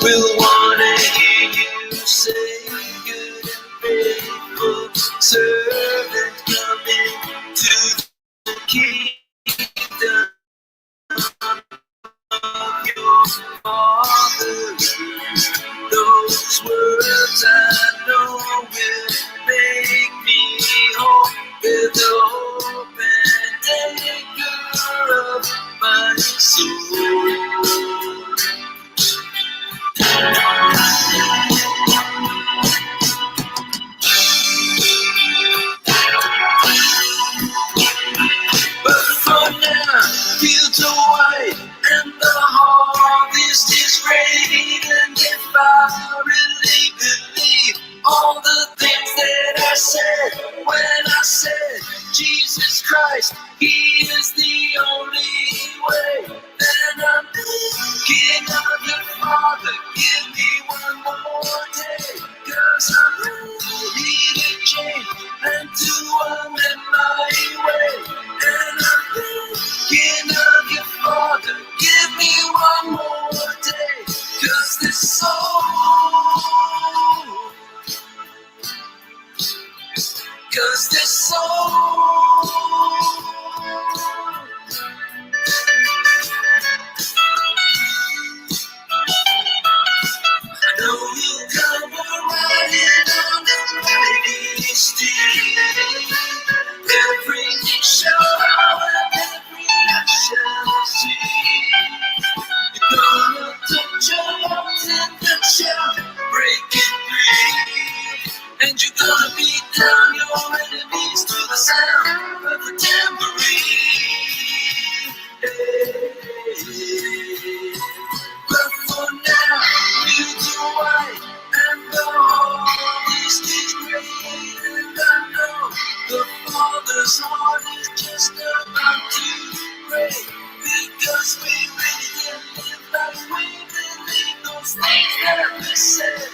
We'll wanna hear you say, good and faithful servant, come into the kingdom of your Father. Those words I know will make me whole. They're the hope and anchor of my soul. But for now, fields are white and the harvest is great. And if I really believe all the things that I said when I said Jesus Christ, He is the only way, then I'm thinking of your Father. Give me one more day, 'cause I'm ready to change and to amend my way. And I'm thinking of your Father. Give me one more day, 'cause this soul, 'cause this soul, I know you'll come riding on the mighty steed. Every knee shall bow and every eye shall see. You're gonna touch your mountain that shall break it through. His heart is just about to break, because we really didn't live like we believe those things that we said.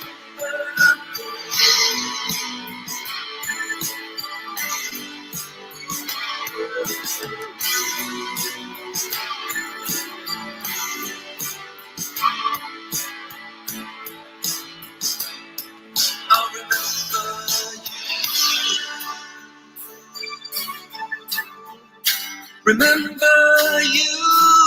I'll remember you.